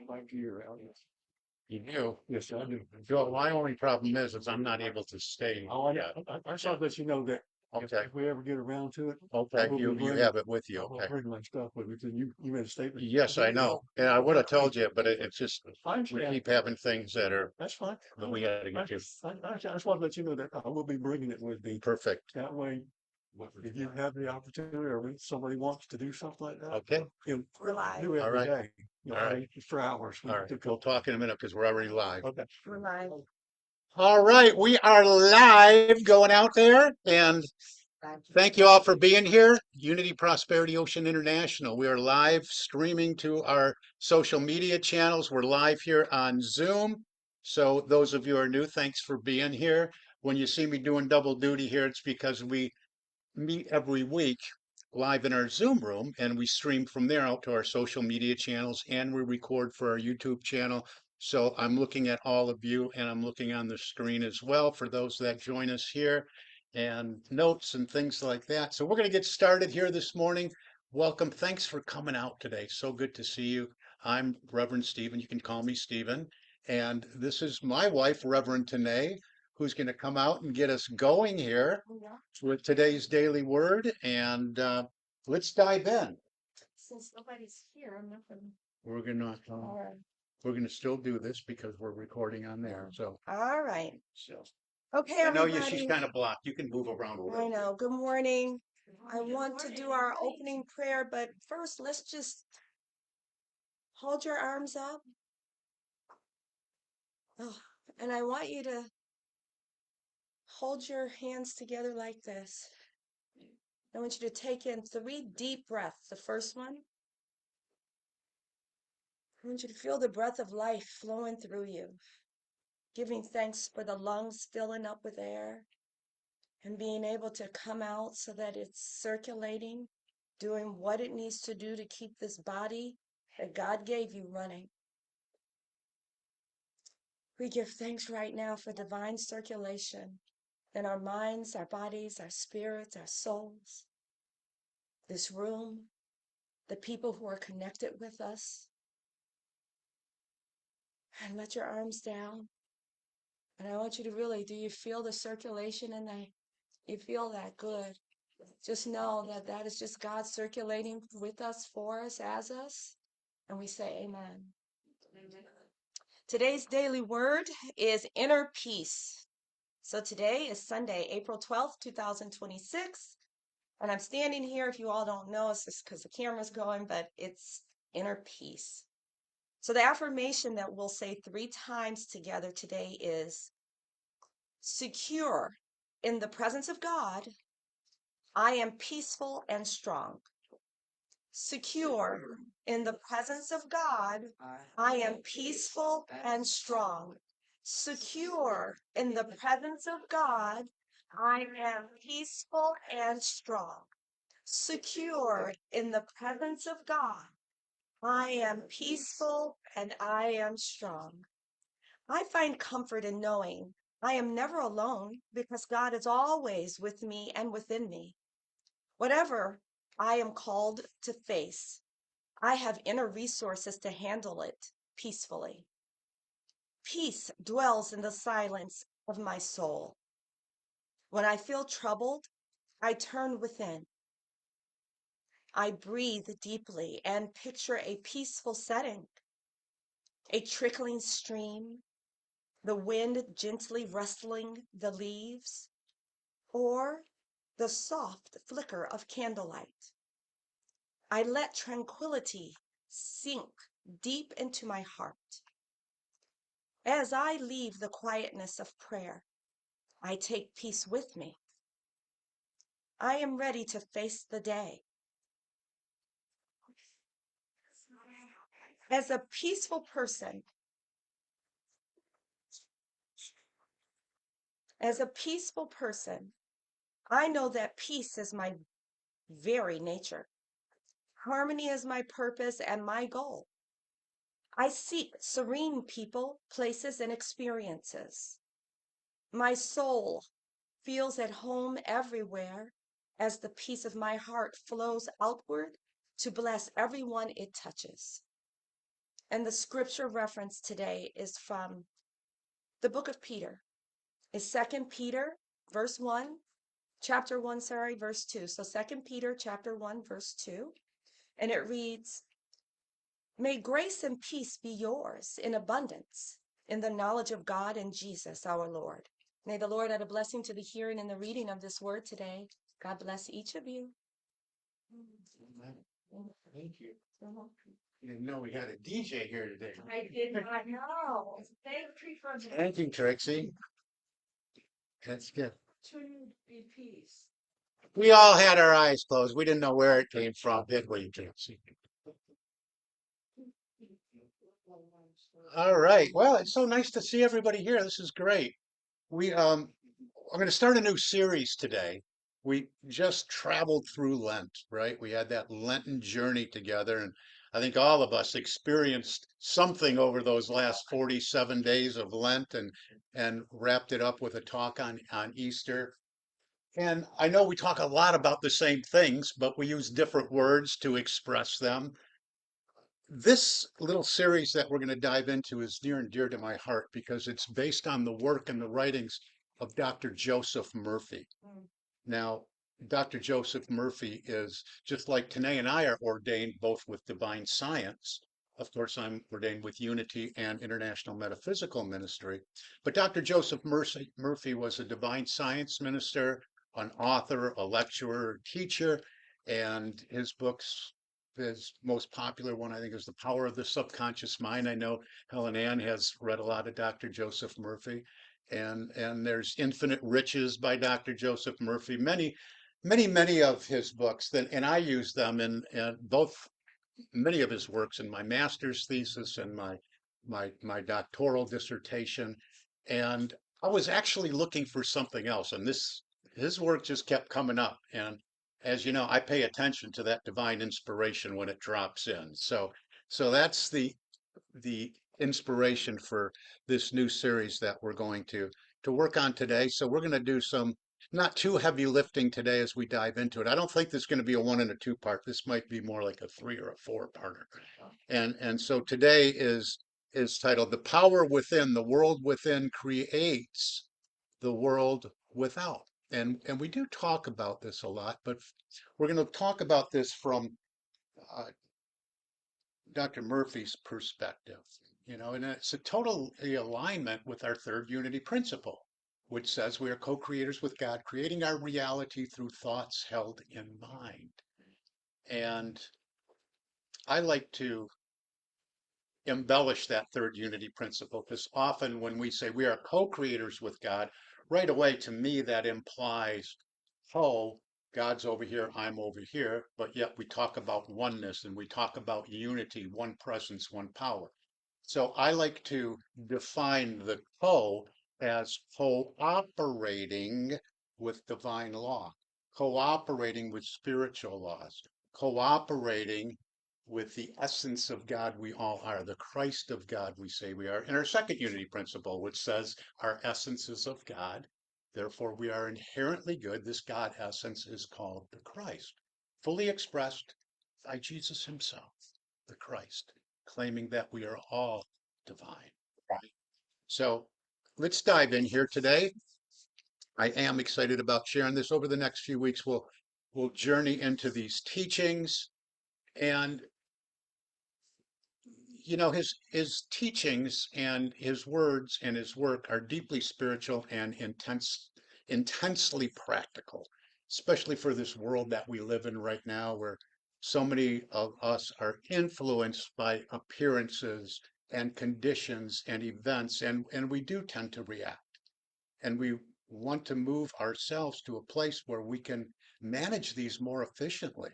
5 year out. You do? Yes, I do. Joe, my only problem is I'm not able to stay. Oh, I saw that you know that Okay. if we ever get around to it, Okay, will be you bringing- have it with you, I will okay. bring my stuff with me. You made a statement. Yes, I know, and I would have told you, but it's just, I we understand. keep having things that are, That's fine. that we gotta I get to. just want to let you know that I will be bringing it with me. Perfect, That way, if you have the opportunity or if somebody wants to do something like that, okay, you We're live. do it All every right. day. You know, All right. for hours. all right, we'll talk in a minute, because we're already live. Okay. We're live. All right, we are live going out there, and thank you all for being here. Unity Prosperity Ocean International. We are live streaming to our social media channels. We're live here on Zoom. So those of you who are new, thanks for being here. When you see me doing double duty here, it's because we meet every week live in our Zoom room, and we stream from there out to our social media channels, and we record for our YouTube channel. So I'm looking at all of you, and I'm looking on the screen as well for those that join us here, and notes and things like that. So we're going to get started here this morning. Welcome. Thanks for coming out today. So good to see you. I'm Reverend Stephen. You can call me Stephen. And this is my wife, Reverend Tanae, who's going to come out and get us going here with today's daily word. And let's dive in. Since nobody's here, I'm not gonna. We're gonna All right. we're gonna still do this because we're recording on there. So All right. so Okay, I know everybody. she's kind of blocked. You can move around a I little. know. Good morning. I want to do our opening prayer, but first, let's just hold your arms up. Oh, and I want you to hold your hands together like this. I want you to take in 3 deep breaths. The first one, I want you to feel the breath of life flowing through you, giving thanks for the lungs filling up with air and being able to come out so that it's circulating, doing what it needs to do to keep this body that God gave you running. We give thanks right now for divine circulation in our minds, our bodies, our spirits, our souls, this room, the people who are connected with us. And let your arms down. And I want you to really, do you feel the circulation in the, you feel that? Good. Just know that that is just God circulating with us, for us, as us. And we say amen. Amen. Today's daily word is inner peace. So today is Sunday, April 12th, 2026. And I'm standing here. If you all don't know, it's just because the camera's going, but it's inner peace. So the affirmation that we'll say 3 times together today is secure in the presence of God. I am peaceful and strong. Secure in the presence of God, I am peaceful and strong. Secure in the presence of God, I am peaceful and strong. Secure in the presence of God, I am peaceful and I am strong. I find comfort in knowing I am never alone because God is always with me and within me. Whatever I am called to face, I have inner resources to handle it peacefully. Peace dwells in the silence of my soul. When I feel troubled, I turn within. I breathe deeply and picture a peaceful setting, a trickling stream, the wind gently rustling the leaves, or the soft flicker of candlelight. I let tranquility sink deep into my heart. As I leave the quietness of prayer, I take peace with me. I am ready to face the day. As a peaceful person, I know that peace is my very nature. Harmony is my purpose and my goal. I seek serene people, places, and experiences. My soul feels at home everywhere as the peace of my heart flows outward to bless everyone it touches. And the scripture reference today is from the book of Peter. It's 2 Peter verse 1, chapter 1, sorry, verse 2. So 2 Peter chapter 1, verse 2. And it reads, "May grace and peace be yours in abundance in the knowledge of God and Jesus our Lord." May the Lord add a blessing to the hearing and the reading of this word today. God bless each of you. Thank you. You didn't know we had a DJ here today. I did not know. Thank you for Thank you, Trixie. That's good. to be peace. We all had our eyes closed. We didn't know where it came from, did we, Trixie? All right. Well, it's so nice to see everybody here. This is great. I'm going to start a new series today. We just traveled through Lent, right? We had that Lenten journey together, and I think all of us experienced something over those last 47 days of Lent and wrapped it up with a talk on Easter. And I know we talk a lot about the same things, but we use different words to express them. This little series that we're going to dive into is near and dear to my heart because it's based on the work and the writings of Dr. 𝗖𝗵𝗵. Now, Dr. 𝗖𝗵𝗵 is just like Tanae and I are ordained both with divine science. Of course, I'm ordained with Unity and International Metaphysical Ministry. But Dr. 𝗖𝗵𝗵 was a divine science minister, an author, a lecturer, teacher, and his books, his most popular one, I think, is The Power of the Subconscious Mind. I know Helen Ann has read a lot of Dr. 𝗖𝗵𝗵. And there's Infinite Riches by Dr. 𝗖𝗵𝗵. Many of his books, and I use them in many of his works in my master's thesis and my doctoral dissertation. And I was actually looking for something else, and his work just kept coming up. And as you know, I pay attention to that divine inspiration when it drops in. So that's the inspiration for this new series that we're going to work on today. So we're going to do some not too heavy lifting today as we dive into it. I don't think this is going to be a 1 and a 2 part. This might be more like a 3 or a 4 parter. And so today is titled "The Power Within, the World Within Creates the World Without." And we do talk about this a lot, but we're going to talk about this from Dr. Murphy's perspective, and it's a total alignment with our third unity principle, which says we are co-creators with God, creating our reality through thoughts held in mind. And I like to embellish that third unity principle because often when we say we are co-creators with God, right away to me that implies, oh, God's over here, I'm over here, but yet we talk about oneness and we talk about unity, one presence, one power. So I like to define the co as cooperating with divine law, cooperating with spiritual laws, cooperating with the essence of God we all are, the Christ of God we say we are, and our second unity principle, which says our essence is of God, therefore we are inherently good. This God essence is called the Christ, fully expressed by Jesus himself, the Christ, claiming that we are all divine. Right? So let's dive in here today. I am excited about sharing this. Over the next few weeks, we'll journey into these teachings. And his teachings and his words and his work are deeply spiritual and intensely practical, especially for this world that we live in right now, where so many of us are influenced by appearances and conditions and events, and we do tend to react. And we want to move ourselves to a place where we can manage these more efficiently.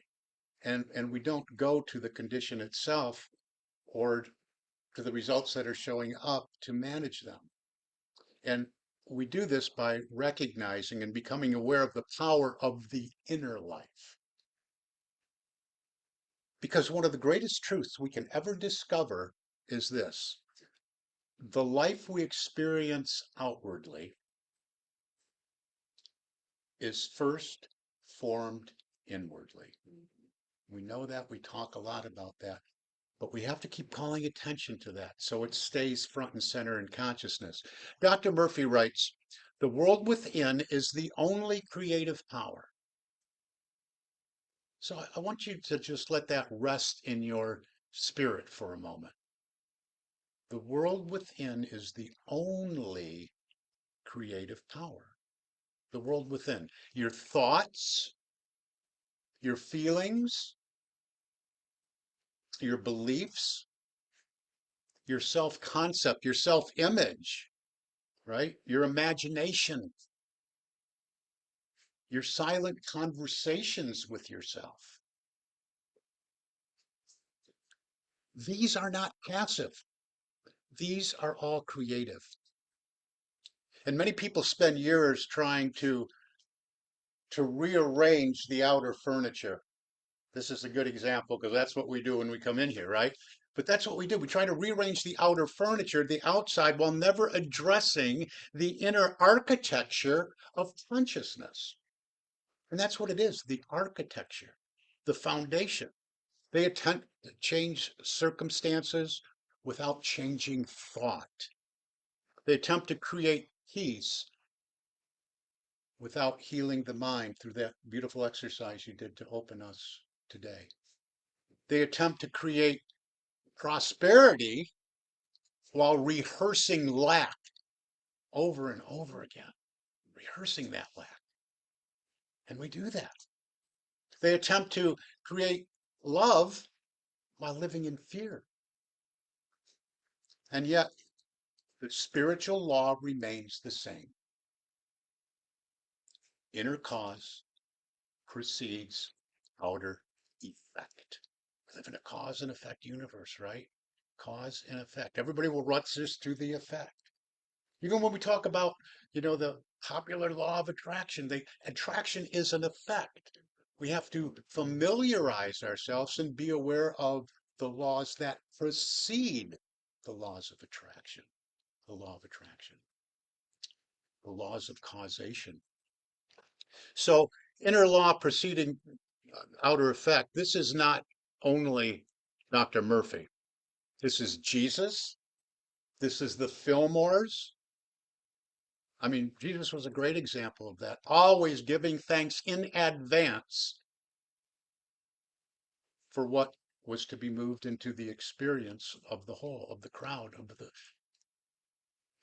And we don't go to the condition itself or to the results that are showing up to manage them. And we do this by recognizing and becoming aware of the power of the inner life. Because one of the greatest truths we can ever discover is this: the life we experience outwardly is first formed inwardly. We know that. We talk a lot about that. But we have to keep calling attention to that so it stays front and center in consciousness. Dr. Murphy writes, the world within is the only creative power. So I want you to just let that rest in your spirit for a moment. The world within is the only creative power. The world within. Your thoughts, your feelings, your beliefs, your self-concept, your self-image, right? Your imagination, your silent conversations with yourself. These are not passive. These are all creative. And many people spend years trying to rearrange the outer furniture. This is a good example because that's what we do when we come in here, right? But that's what we do. We try to rearrange the outer furniture, the outside, while never addressing the inner architecture of consciousness. And that's what it is, the architecture, the foundation. They attempt to change circumstances without changing thought. They attempt to create peace without healing the mind through that beautiful exercise you did to open us today. They attempt to create prosperity while rehearsing lack over and over again, rehearsing that lack. And we do that. They attempt to create love while living in fear. And yet, the spiritual law remains the same. Inner cause precedes outer effect. We live in a cause and effect universe, right? Cause and effect. Everybody will run this to the effect. Even when we talk about, the popular law of attraction, attraction is an effect. We have to familiarize ourselves and be aware of the laws that precede the laws of attraction. The law of attraction. The laws of causation. So inner law preceding outer effect. This is not only Dr. Murphy. This is Jesus. This is the 𝗖𝗵𝗲s. I mean, Jesus was a great example of that. Always giving thanks in advance for what was to be moved into the experience of the whole, of the crowd, of the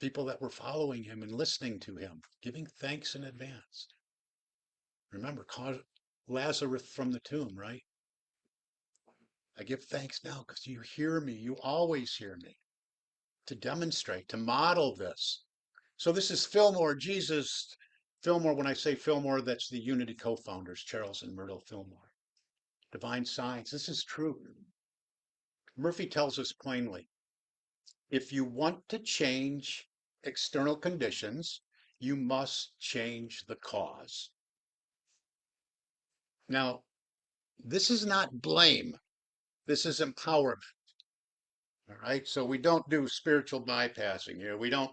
people that were following him and listening to him, giving thanks in advance. Remember, Lazarus from the tomb, right? I give thanks now because you hear me. You always hear me. To demonstrate, to model this. So this is 𝗖𝗵𝗲, Jesus. 𝗖𝗵𝗲, when I say 𝗖𝗵𝗲, that's the Unity co-founders, Charles and Myrtle 𝗖𝗵𝗲. Divine science. This is true. Murphy tells us plainly, if you want to change external conditions, you must change the cause. Now, this is not blame. This is empowerment. All right. So we don't do spiritual bypassing here. We don't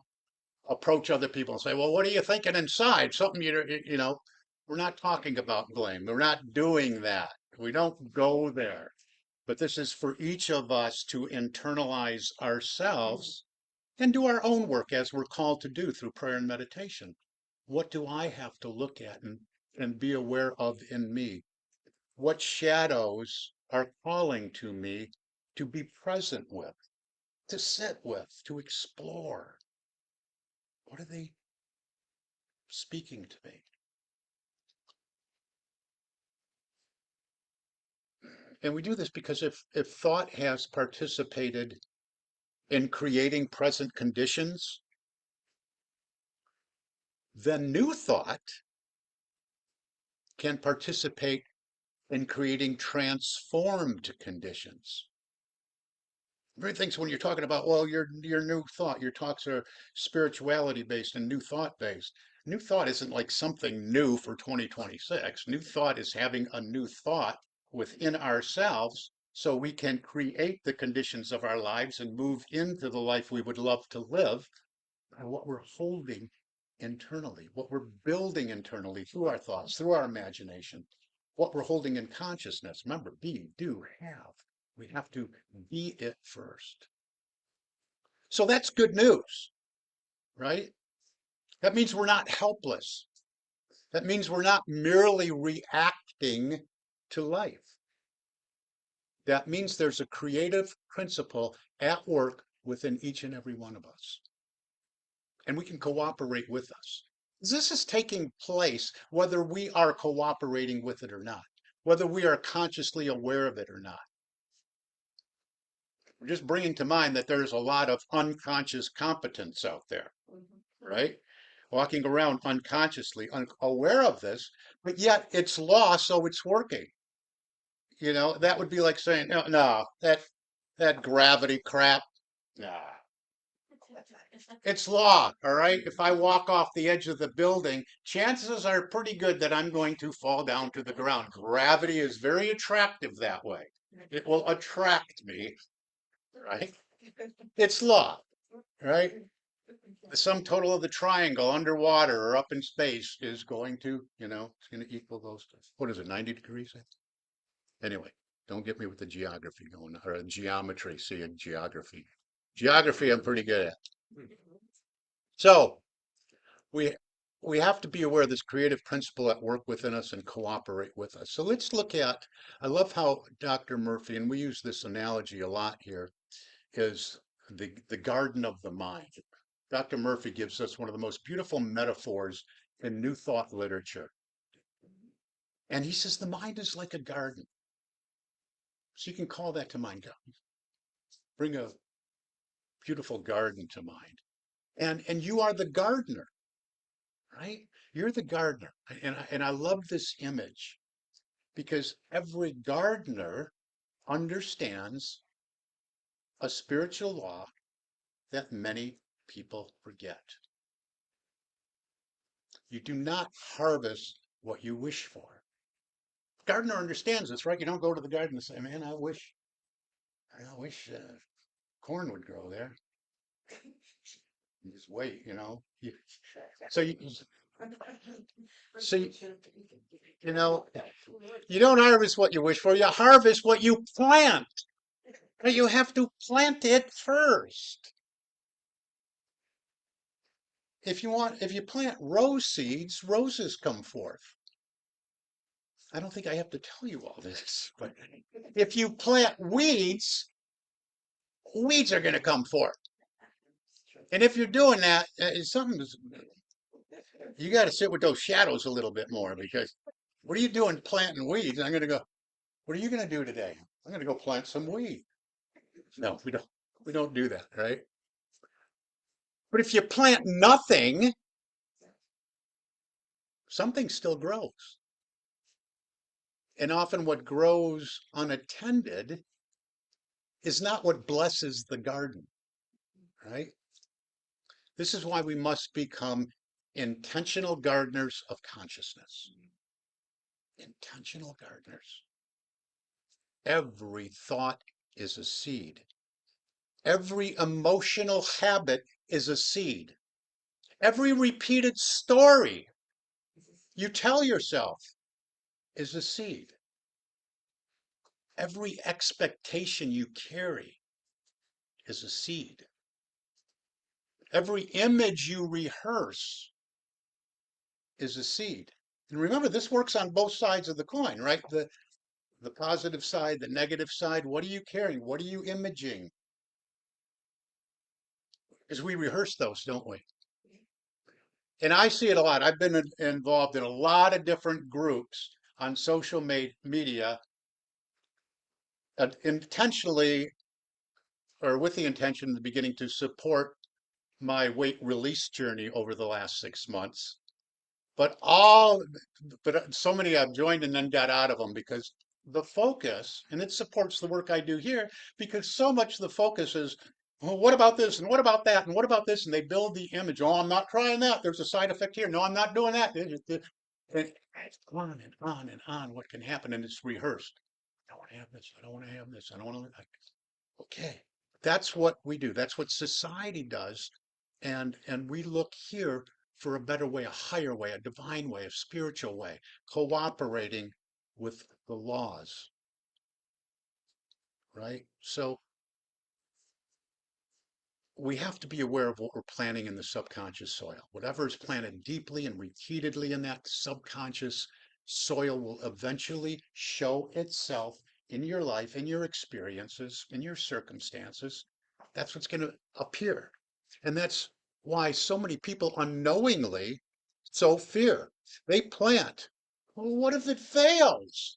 approach other people and say, well, what are you thinking inside? Something, we're not talking about blame. We're not doing that. We don't go there. But this is for each of us to internalize ourselves and do our own work as we're called to do through prayer and meditation. What do I have to look at and be aware of in me? What shadows are calling to me to be present with, to sit with, to explore? What are they speaking to me? And we do this because if thought has participated in creating present conditions, then new thought can participate in creating transformed conditions. Everybody thinks when you're talking about, well, your new thought, your talks are spirituality based and new thought based. New thought isn't like something new for 2026. New thought is having a new thought within ourselves so we can create the conditions of our lives and move into the life we would love to live by what we're holding internally, what we're building internally through our thoughts, through our imagination. what we're holding in consciousness. Remember, be, do, have. We have to be it first. So that's good news, right? That means we're not helpless. That means we're not merely reacting to life. That means there's a creative principle at work within each and every one of us. And we can cooperate with us. This is taking place whether we are cooperating with it or not, whether we are consciously aware of it or not. We're just bringing to mind that there's a lot of unconscious competence out there, right? Walking around unconsciously, unaware of this, but yet it's law, so it's working. You know, that would be like saying, no, that gravity crap, nah. It's law, all right? If I walk off the edge of the building, chances are pretty good that I'm going to fall down to the ground. Gravity is very attractive that way. It will attract me, right? It's law, right? The sum total of the triangle underwater or up in space is going to, it's going to equal those. What is it, 90 degrees? Anyway, don't get me with the geography going, or geometry, seeing geography. Geography, I'm pretty good at. So we have to be aware of this creative principle at work within us and cooperate with us. So let's look at, I love how Dr. Murphy, and we use this analogy a lot here, is the garden of the mind. Dr. Murphy gives us one of the most beautiful metaphors in New Thought literature. And he says the mind is like a garden. So you can call that to mind. Bring a beautiful garden to mind. And you are the gardener, right? You're the gardener. And I love this image because every gardener understands a spiritual law that many people forget. You do not harvest what you wish for. Gardener understands this, right? You don't go to the garden and say, man, I wish corn would grow there. You just wait, So you don't harvest what you wish for. You harvest what you plant. But you have to plant it first. If you plant rose seeds, roses come forth. I don't think I have to tell you all this, but if you plant weeds, weeds are going to come forth. And if you're doing that, you got to sit with those shadows a little bit more, because what are you doing planting weeds? I'm going to go, what are you going to do today? I'm going to go plant some weed. No, we don't do that, right? But if you plant nothing, something still grows. And often what grows unattended is not what blesses the garden, right? This is why we must become intentional gardeners of consciousness. Intentional gardeners. Every thought is a seed. Every emotional habit is a seed. Every repeated story you tell yourself is a seed. Every expectation you carry is a seed. Every image you rehearse is a seed. And remember, this works on both sides of the coin, right? The positive side, the negative side. What are you carrying? What are you imaging? Because we rehearse those, don't we? And I see it a lot. I've been involved in a lot of different groups on social media, intentionally, or with the intention in the beginning, to support my weight release journey over the last 6 months. But so many I've joined and then got out of them because the focus, and it supports the work I do here, because so much of the focus is, well, what about this? And what about that? And what about this? And they build the image. Oh, I'm not trying that. There's a side effect here. No, I'm not doing that. And it's on and on and on what can happen. And it's rehearsed. I don't want to have this. I don't want to have this. I don't want to. Okay. That's what we do. That's what society does. And we look here for a better way, a higher way, a divine way, a spiritual way, cooperating with the laws, right? So we have to be aware of what we're planting in the subconscious soil. Whatever is planted deeply and repeatedly in that subconscious soil will eventually show itself in your life, in your experiences, in your circumstances. That's what's going to appear. And that's why so many people unknowingly sow fear. They plant. Well, what if it fails?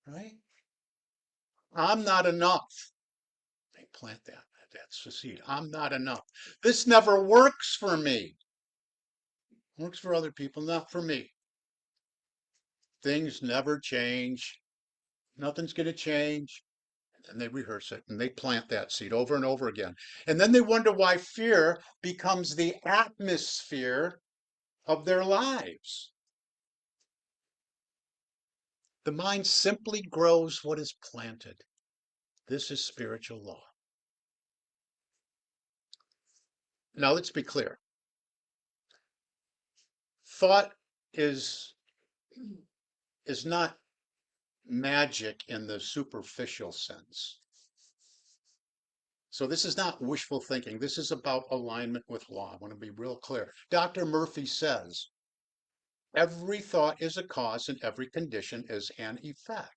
Right? I'm not enough. They plant that. That's the seed. I'm not enough. This never works for me. Works for other people, not for me. Things never change. Nothing's going to change. And they rehearse it and they plant that seed over and over again. And then they wonder why fear becomes the atmosphere of their lives. The mind simply grows what is planted. This is spiritual law. Now let's be clear. Thought is not magic in the superficial sense. So this is not wishful thinking. This is about alignment with law. I want to be real clear. Dr. Murphy says, every thought is a cause and every condition is an effect.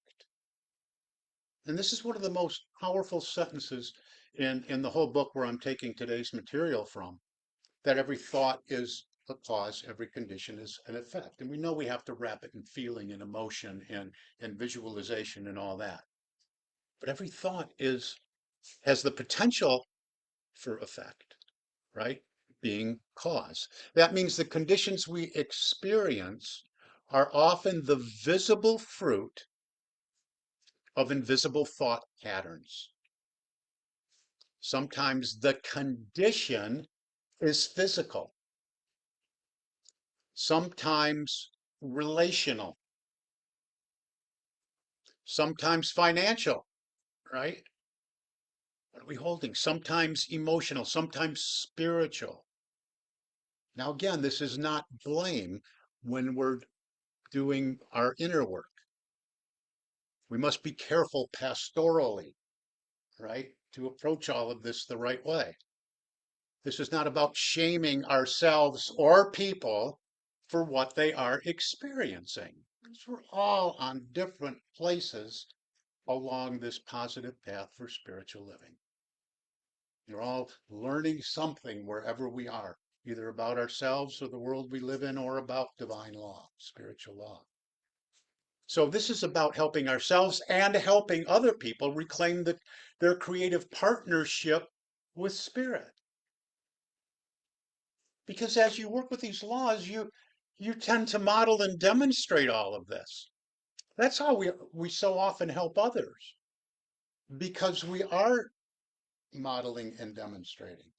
And this is one of the most powerful sentences in the whole book where I'm taking today's material from, that every thought is a cause, every condition is an effect. And we know we have to wrap it in feeling and emotion and visualization and all that. But every thought has the potential for effect, right? Being cause. That means the conditions we experience are often the visible fruit of invisible thought patterns. Sometimes the condition is physical, sometimes relational, sometimes financial, right? What are we holding? Sometimes emotional, sometimes spiritual. Now, again, this is not blame when we're doing our inner work. We must be careful pastorally, right, to approach all of this the right way. This is not about shaming ourselves or people for what they are experiencing. Because we're all on different places along this positive path for spiritual living. You're all learning something wherever we are, either about ourselves or the world we live in or about divine law, spiritual law. So this is about helping ourselves and helping other people reclaim their creative partnership with spirit. Because as you work with these laws, you tend to model and demonstrate all of this. That's how we so often help others, because we are modeling and demonstrating.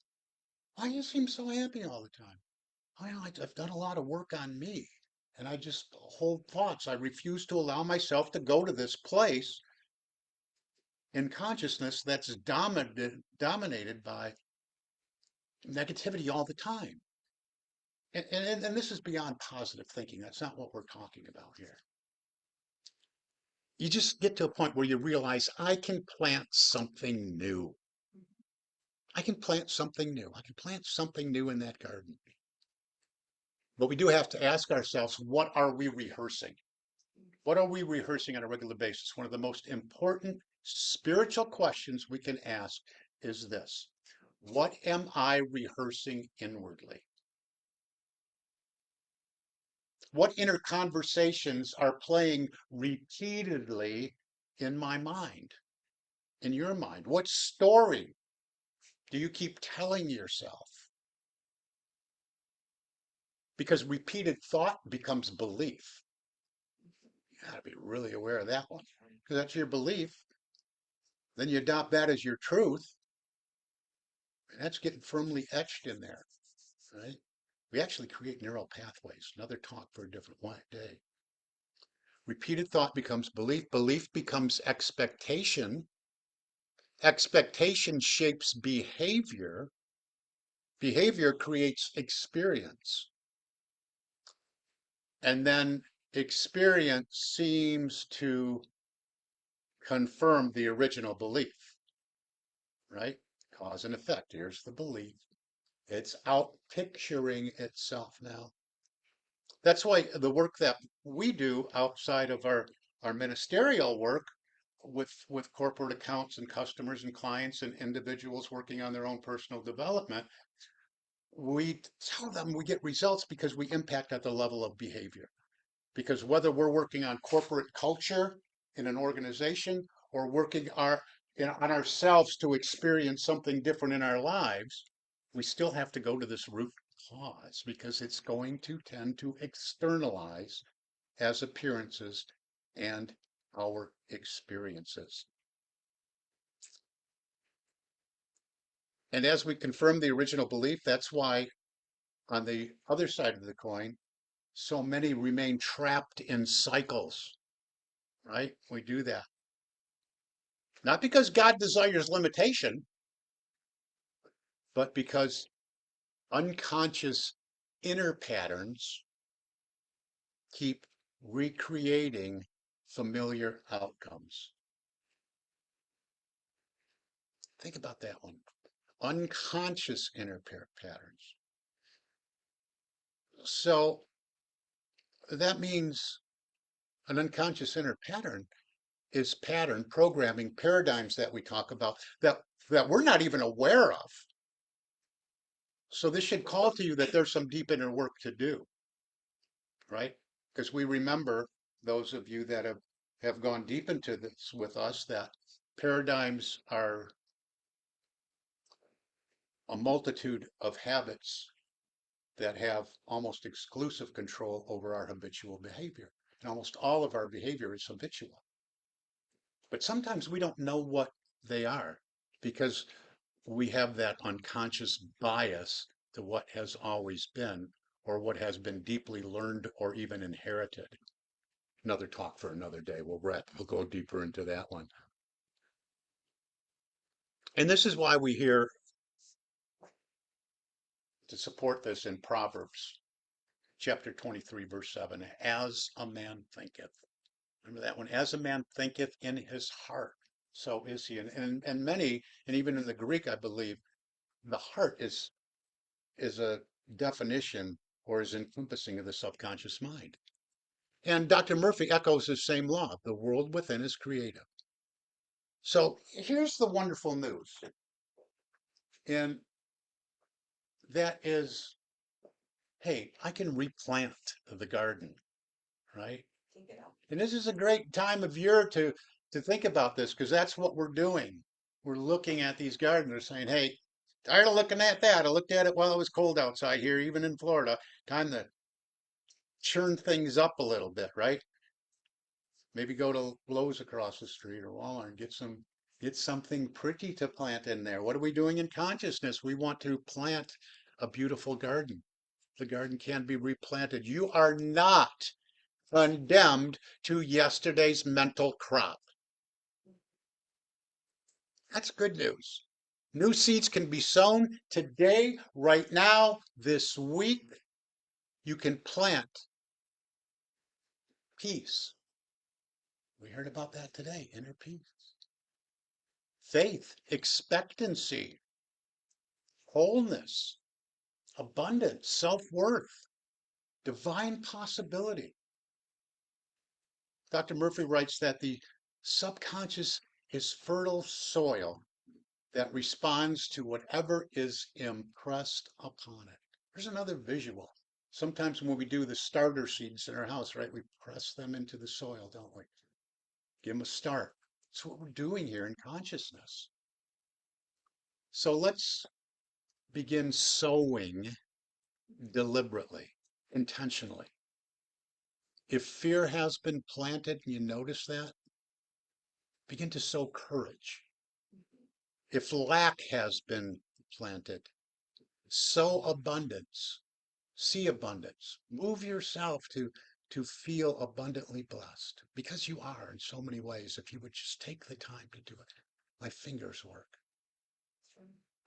Why do you seem so happy all the time? I've done a lot of work on me, and I just hold thoughts. I refuse to allow myself to go to this place in consciousness that's dominated by negativity all the time. And this is beyond positive thinking. That's not what we're talking about here. You just get to a point where you realize I can plant something new. I can plant something new. I can plant something new in that garden. But we do have to ask ourselves, what are we rehearsing? What are we rehearsing on a regular basis? One of the most important spiritual questions we can ask is this: what am I rehearsing inwardly? What inner conversations are playing repeatedly in my mind, in your mind? What story do you keep telling yourself? Because repeated thought becomes belief. You got to be really aware of that one, because that's your belief. Then you adopt that as your truth, and that's getting firmly etched in there, right? We actually create neural pathways. Another talk for a different day. Repeated thought becomes belief. Belief becomes expectation. Expectation shapes behavior. Behavior creates experience. And then experience seems to confirm the original belief, right? Cause and effect. Here's the belief. It's out picturing itself now. That's why the work that we do outside of our ministerial work with corporate accounts and customers and clients and individuals working on their own personal development, we tell them we get results because we impact at the level of behavior. Because whether we're working on corporate culture in an organization or working on ourselves to experience something different in our lives, we still have to go to this root cause because it's going to tend to externalize as appearances and our experiences. And as we confirm the original belief, that's why on the other side of the coin, so many remain trapped in cycles, right? We do that. Not because God desires limitation, but because unconscious inner patterns keep recreating familiar outcomes. Think about that one. Unconscious inner patterns. So that means an unconscious inner pattern is pattern programming paradigms that we talk about that we're not even aware of. So this should call to you that there's some deep inner work to do, right? Because we remember, those of you that have gone deep into this with us, that paradigms are a multitude of habits that have almost exclusive control over our habitual behavior. And almost all of our behavior is habitual. But sometimes we don't know what they are because we have that unconscious bias to what has always been or what has been deeply learned or even inherited. Another talk for another day. We'll go deeper into that one. And this is why we hear, to support this, in Proverbs chapter 23, verse 7, as a man thinketh. Remember that one? As a man thinketh in his heart, so is he. And many, and even in the Greek, I believe, the heart is a definition or is encompassing of the subconscious mind. And Dr. Murphy echoes the same law. The world within is creative. So here's the wonderful news. And that is, hey, I can replant the garden, right? And this is a great time of year to think about this, because that's what we're doing. We're looking at these gardeners saying, hey, tired of looking at that. I looked at it while it was cold outside here, even in Florida. Time to churn things up a little bit, right? Maybe go to Lowe's across the street or Walmart and get something pretty to plant in there. What are we doing in consciousness? We want to plant a beautiful garden. The garden can be replanted. You are not condemned to yesterday's mental crop. That's good news. New seeds can be sown today, right now, this week. You can plant peace. We heard about that today, inner peace. Faith, expectancy, wholeness, abundance, self-worth, divine possibility. Dr. Murphy writes that the subconscious is fertile soil that responds to whatever is impressed upon it. There's another visual. Sometimes when we do the starter seeds in our house, right, we press them into the soil, don't we? Give them a start. That's what we're doing here in consciousness. So let's begin sowing deliberately, intentionally. If fear has been planted, and you notice that, begin to sow courage. If lack has been planted, sow abundance. See abundance. Move yourself to feel abundantly blessed, because you are in so many ways. If you would just take the time to do it. My fingers work.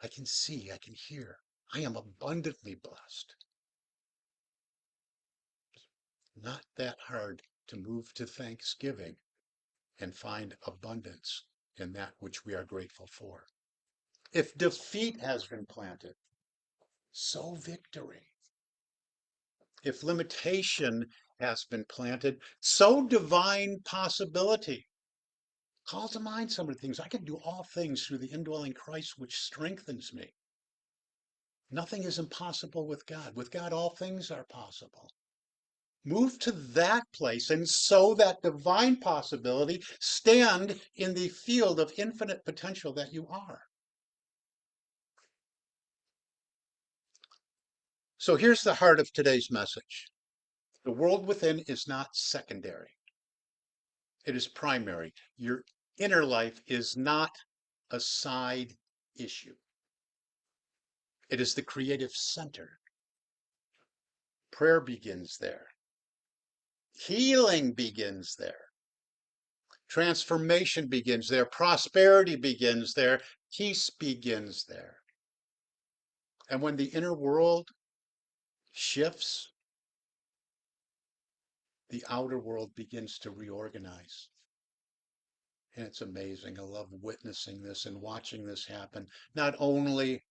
I can see, I can hear. I am abundantly blessed. not that hard to move to thanksgiving and find abundance in that which we are grateful for. If defeat has been planted, sow victory. If limitation has been planted, sow divine possibility. Call to mind some of the things. I can do all things through the indwelling Christ, which strengthens me. Nothing is impossible with God. With God, all things are possible. Move to that place and sow that divine possibility. Stand in the field of infinite potential that you are. So here's the heart of today's message. The world within is not secondary. It is primary. Your inner life is not a side issue. It is the creative center. Prayer begins there. Healing begins there. Transformation begins there. Prosperity begins there. Peace begins there. And when the inner world shifts, the outer world begins to reorganize. And it's amazing. I love witnessing this and watching this happen, not only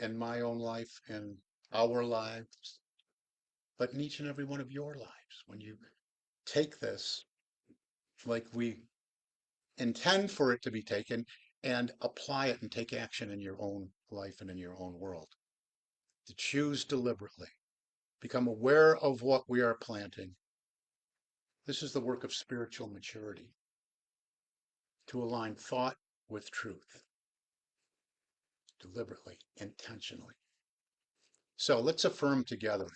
in my own life and our lives, but in each and every one of your lives. When you take this like we intend for it to be taken and apply it and take action in your own life and in your own world. To choose deliberately, become aware of what we are planting. This is the work of spiritual maturity, to align thought with truth, deliberately, intentionally. So let's affirm together.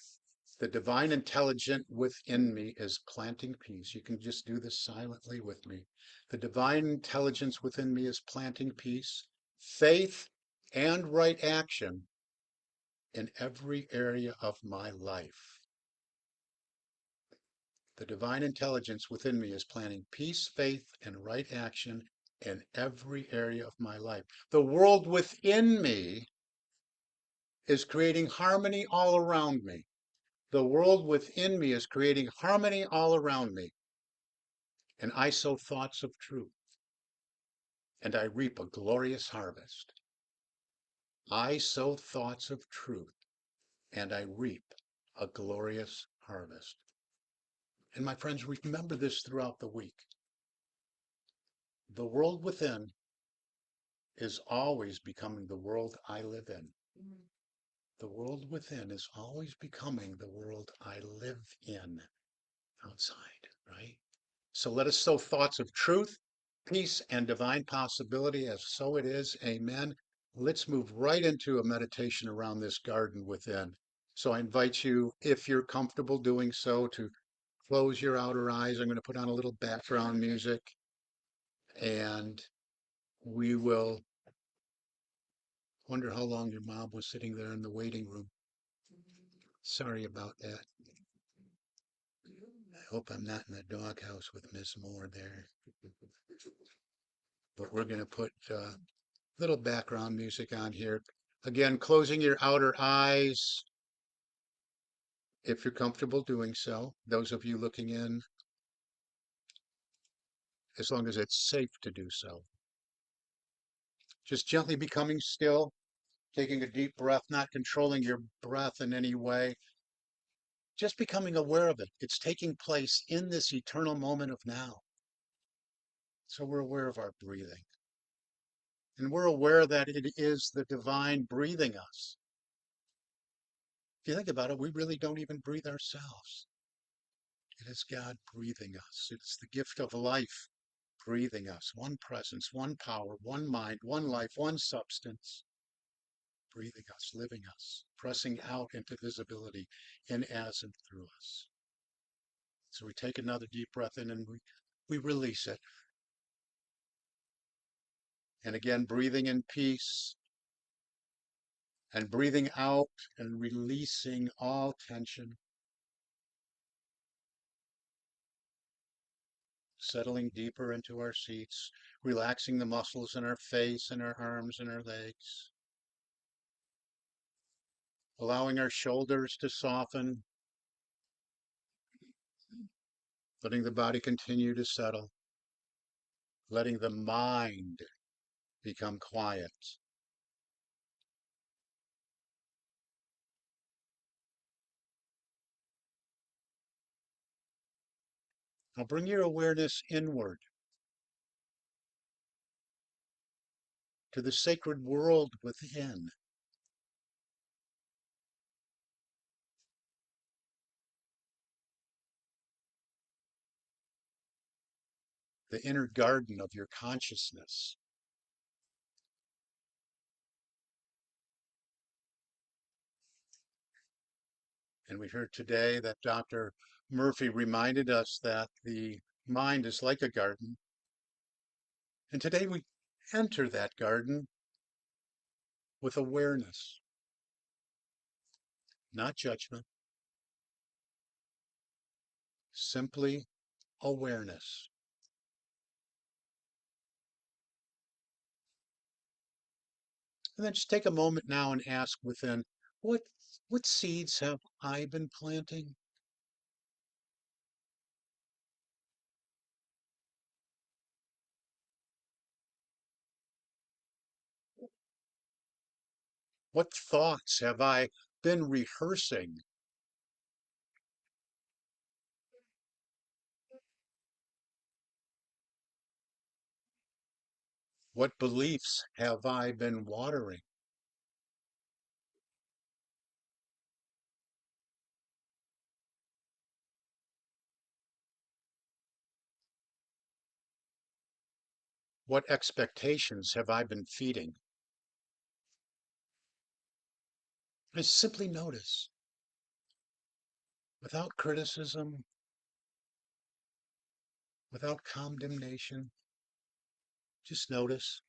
The divine intelligence within me is planting peace. You can just do this silently with me. The divine intelligence within me is planting peace, faith, and right action in every area of my life. The divine intelligence within me is planting peace, faith, and right action in every area of my life. The world within me is creating harmony all around me. The world within me is creating harmony all around me. And I sow thoughts of truth, and I reap a glorious harvest. I sow thoughts of truth, and I reap a glorious harvest. And my friends, remember this throughout the week. The world within is always becoming the world I live in. The world within is always becoming the world I live in outside, right? So let us sow thoughts of truth, peace, and divine possibility, as so it is. Amen. Let's move right into a meditation around this garden within. So I invite you, if you're comfortable doing so, to close your outer eyes. I'm going to put on a little background music, and we will wonder how long your mom was sitting there in the waiting room. Sorry about that. I hope I'm not in the doghouse with Miss Moore there. But we're going to put little background music on here. Again, closing your outer eyes if you're comfortable doing so. Those of you looking in, as long as it's safe to do so. Just gently becoming still, taking a deep breath, not controlling your breath in any way. Just becoming aware of it. It's taking place in this eternal moment of now. So we're aware of our breathing. And we're aware that it is the divine breathing us. If you think about it, we really don't even breathe ourselves. It is God breathing us. It's the gift of life breathing us. One presence, one power, one mind, one life, one substance. Breathing us, living us, pressing out into visibility in, as, and through us. So we take another deep breath in and we release it. And again, breathing in peace and breathing out and releasing all tension. Settling deeper into our seats, relaxing the muscles in our face and our arms and our legs. Allowing our shoulders to soften. letting the body continue to settle, letting the mind become quiet. Now bring your awareness inward to the sacred world within. The inner garden of your consciousness. And we heard today that Dr. Murphy reminded us that the mind is like a garden. And today we enter that garden with awareness, not judgment, simply awareness. And then just take a moment now and ask within, what seeds have I been planting? What thoughts have I been rehearsing? What beliefs have I been watering? What expectations have I been feeding? And simply notice, without criticism, without condemnation, just notice.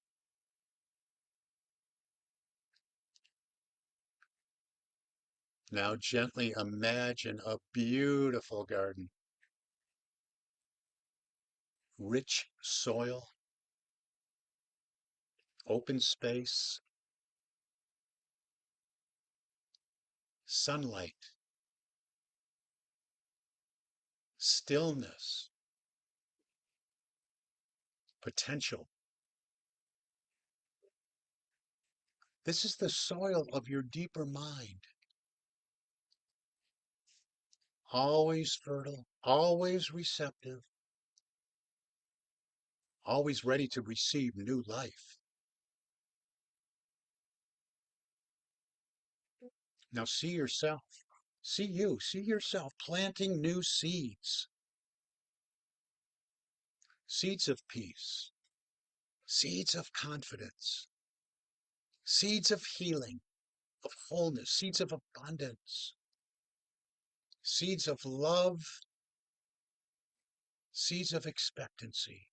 Now gently imagine a beautiful garden, rich soil, open space, sunlight, stillness, potential. This is the soil of your deeper mind. Always fertile, always receptive, always ready to receive new life. Now see yourself, see yourself planting new seeds. Seeds of peace, seeds of confidence, seeds of healing, of wholeness, seeds of abundance, seeds of love, seeds of expectancy.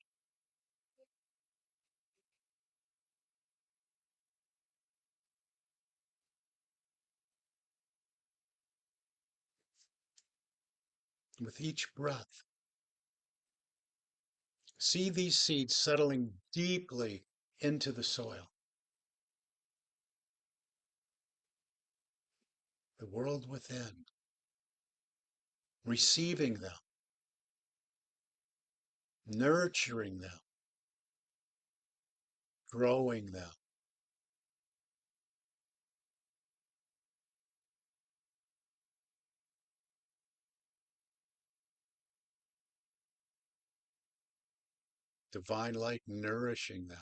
With each breath, see these seeds settling deeply into the soil. The world within, receiving them, nurturing them, growing them. Divine light nourishing them.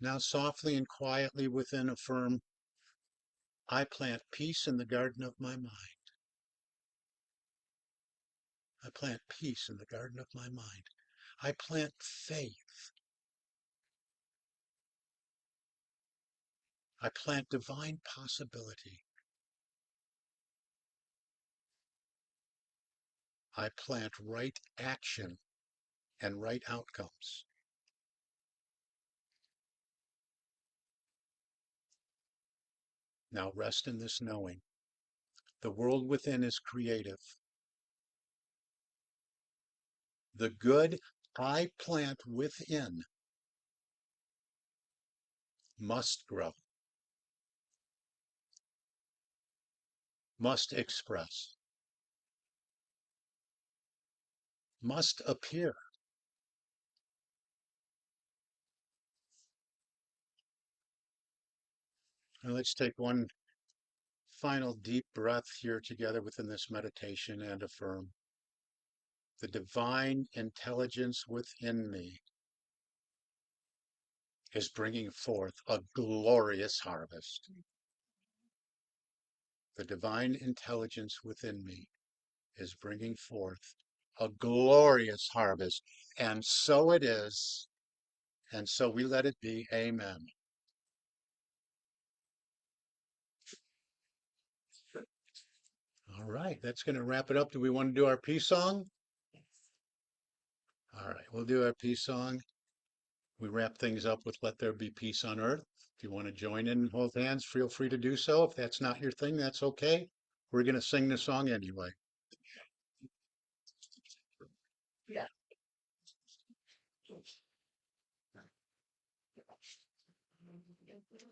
Now softly and quietly within affirm, I plant peace in the garden of my mind. I plant peace in the garden of my mind. I plant faith. I plant divine possibility. I plant right action and right outcomes. Now rest in this knowing. The world within is creative. The good I plant within must grow. must express, must appear. And let's take one final deep breath here together within this meditation and affirm the divine intelligence within me is bringing forth a glorious harvest. The divine intelligence within me is bringing forth a glorious harvest. And so it is. And so we let it be. Amen. All right, that's going to wrap it up. Do we want to do our peace song? All right, we'll do our peace song. We wrap things up with Let There Be Peace on Earth. If you want to join in and hold hands, feel free to do so. If that's not your thing, that's okay. We're going to sing the song anyway. Yeah.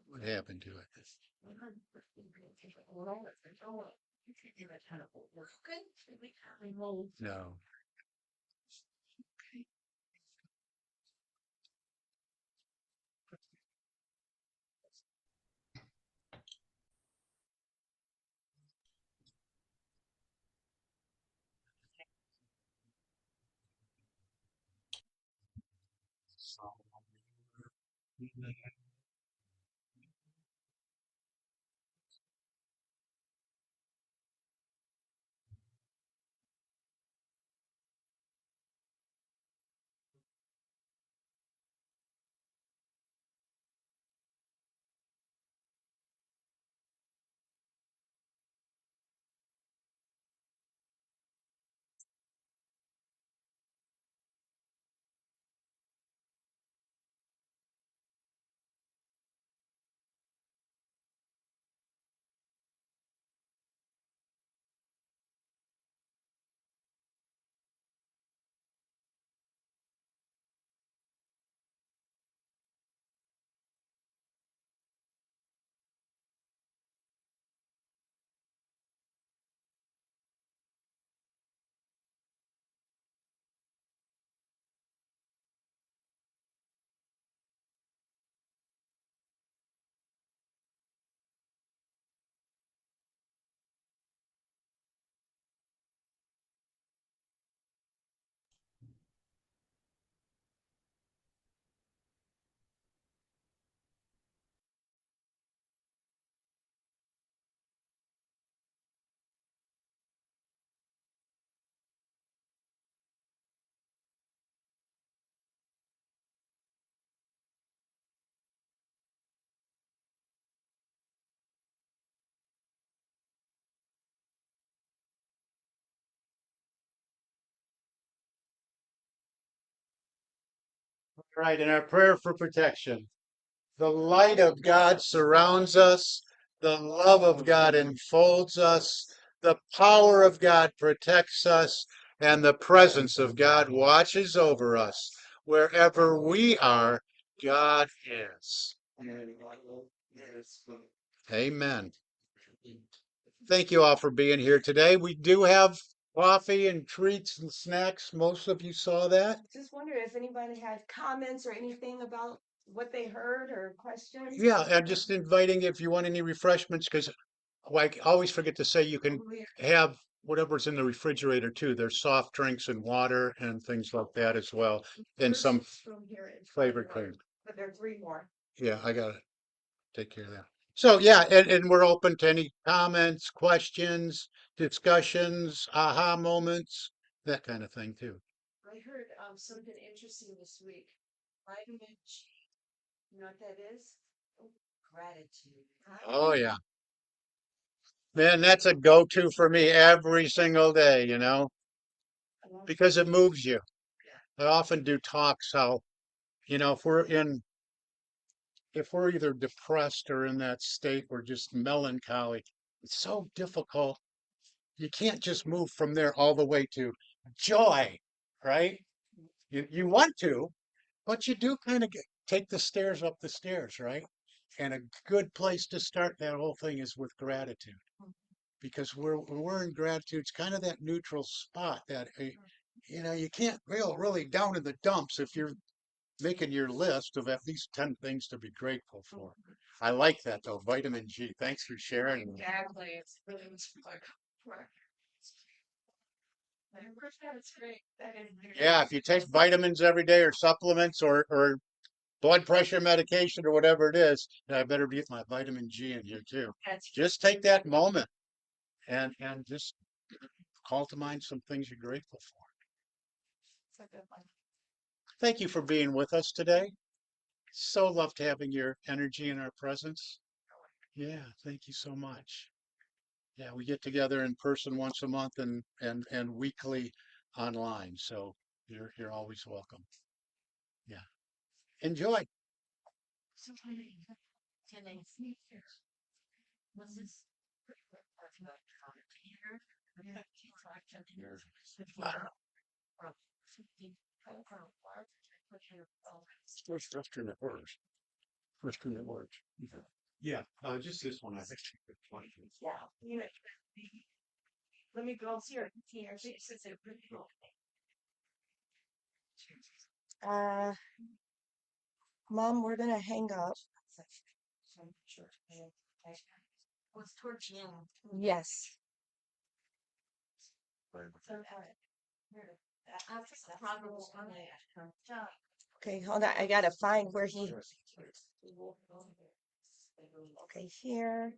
What happened to it? No. All right, in our prayer for protection, the light of God surrounds us, the love of God enfolds us, the power of God protects us, and the presence of God watches over us. Wherever we are, God is. Amen. Thank you all for being here today. We do have coffee and treats and snacks. Most of you saw that. Just wondering if anybody had comments or anything about what they heard or questions. Yeah, and just inviting if you want any refreshments, because I always forget to say you can have whatever's in the refrigerator too. There's soft drinks and water and things like that as well, and some From here is flavored cream. but there are 3 more. Yeah, I gotta take care of that. So yeah, and we're open to any comments, questions, discussions, aha moments, that kind of thing too. I heard something interesting this week. Vitamin G. You know what that is? Gratitude. Oh yeah. Man, that's a go-to for me every single day, because it moves you. I often do talks how, if we're either depressed or in that state, we're just melancholy. It's so difficult. You can't just move from there all the way to joy, right? You want to, but you do kind of take the stairs up the stairs, right? And a good place to start that whole thing is with gratitude. because when we're in gratitude, it's kind of that neutral spot that, you can't feel really down in the dumps if you're making your list of at least 10 things to be grateful for. I like that though, vitamin G. Thanks for sharing. Exactly. It's really like, that's great. That is Yeah, if you take vitamins every day or supplements or blood pressure medication or whatever it is, I better get my vitamin G in here too. That's Just take that moment and just call to mind some things you're grateful for. a good one. Thank you for being with us today. So loved having your energy and our presence. Yeah, thank you so much. Yeah, we get together in person once a month and weekly online. So you're always welcome. Yeah. Enjoy. Where's Western at worst? Western at worst. Yeah, just this one, I think. Yeah. Let me go here. Mom, we're gonna hang up. Was towards you. Yes. Okay, hold on. I gotta find where he. Okay, here.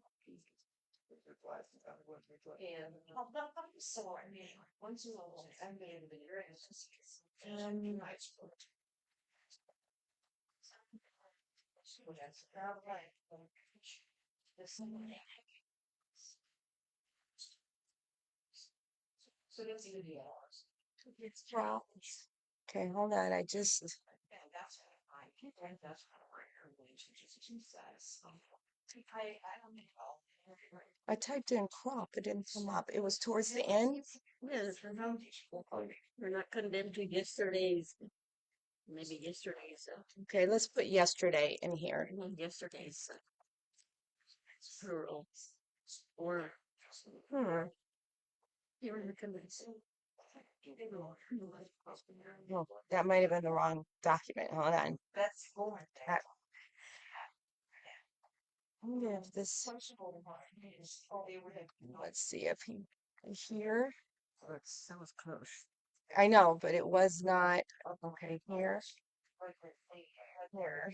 Okay, hold on. I just. I typed in crop. It didn't come up. It was towards the end. Yes, we're not condemned to yesterday's, maybe yesterday's, Okay, let's put yesterday in here. yesterday's plural. Or here in the convention. Oh, that might have been the wrong document. Hold on. That- I wonder if this. Let's see if he here. That was close. I know, but it was not. Okay, here. Here.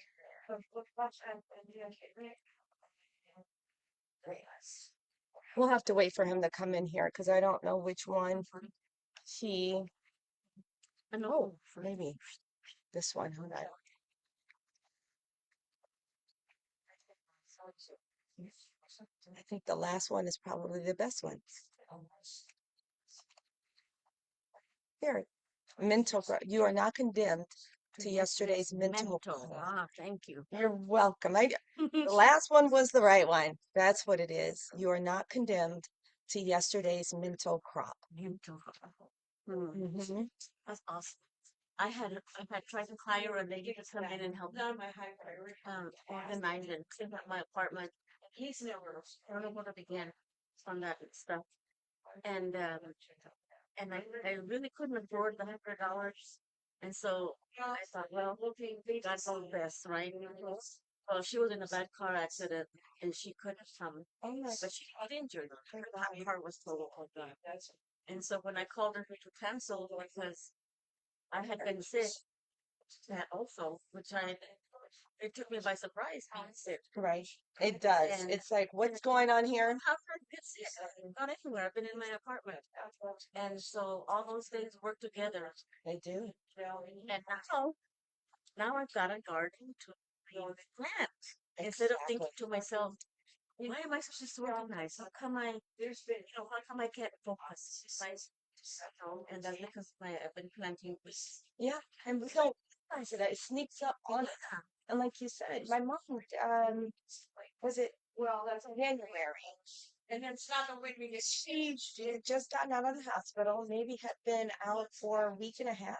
We'll have to wait for him to come in here because I don't know which one he. I know. Maybe this one. Hold on. I think the last one is probably the best one. Here, you are not condemned to yesterday's mental. Ah, thank you. You're welcome. The last one was the right one. That's what it is. You are not condemned to yesterday's mental crop. Mental. Mhm. That's awesome. I had tried to hire a lady to come in and help organize and clean up my apartment. I don't know where to begin on that stuff. And I really couldn't afford the $100. And so I thought, well, God knows best, right? Well, she was in a bad car accident and she couldn't come, but she got injured. Her car was totaled. And so when I called her to cancel because I had been sick, that also, it took me by surprise being sick. Right. It does. And- It's like, what's going on here? How could I get sick? Not everywhere. I've been in my apartment. And so all those things work together. They do. And now I've got a garden to plant. Instead of thinking to myself, why am I so disorganized? How come I can't focus? And that's because I've been planting this. Yeah, and we don't realize it. It sneaks up on us. And like you said, my mom, was it? Well, that's January. And then it's not the way we get. She had just gotten out of the hospital. Maybe had been out for a week and a half,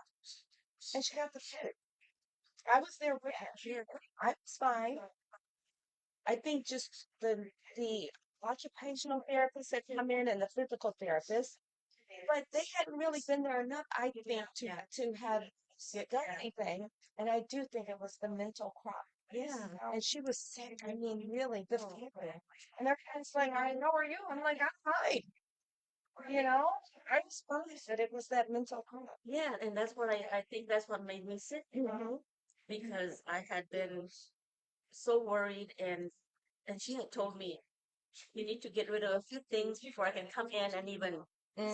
and she got the flu. I was there with her. I was fine. I think just the occupational therapists that come in and the physical therapists, but they hadn't really been there enough, I think, to have done anything. And I do think it was the mental crop. Yeah. And she was sick. I mean, really, the fever. And everyone's like, how are you? I'm like, I'm fine. You know, I was fine, but it was that mental crop. Yeah, and that's what I think that's what made me sick because I had been so worried and she had told me you need to get rid of a few things before I can come in and even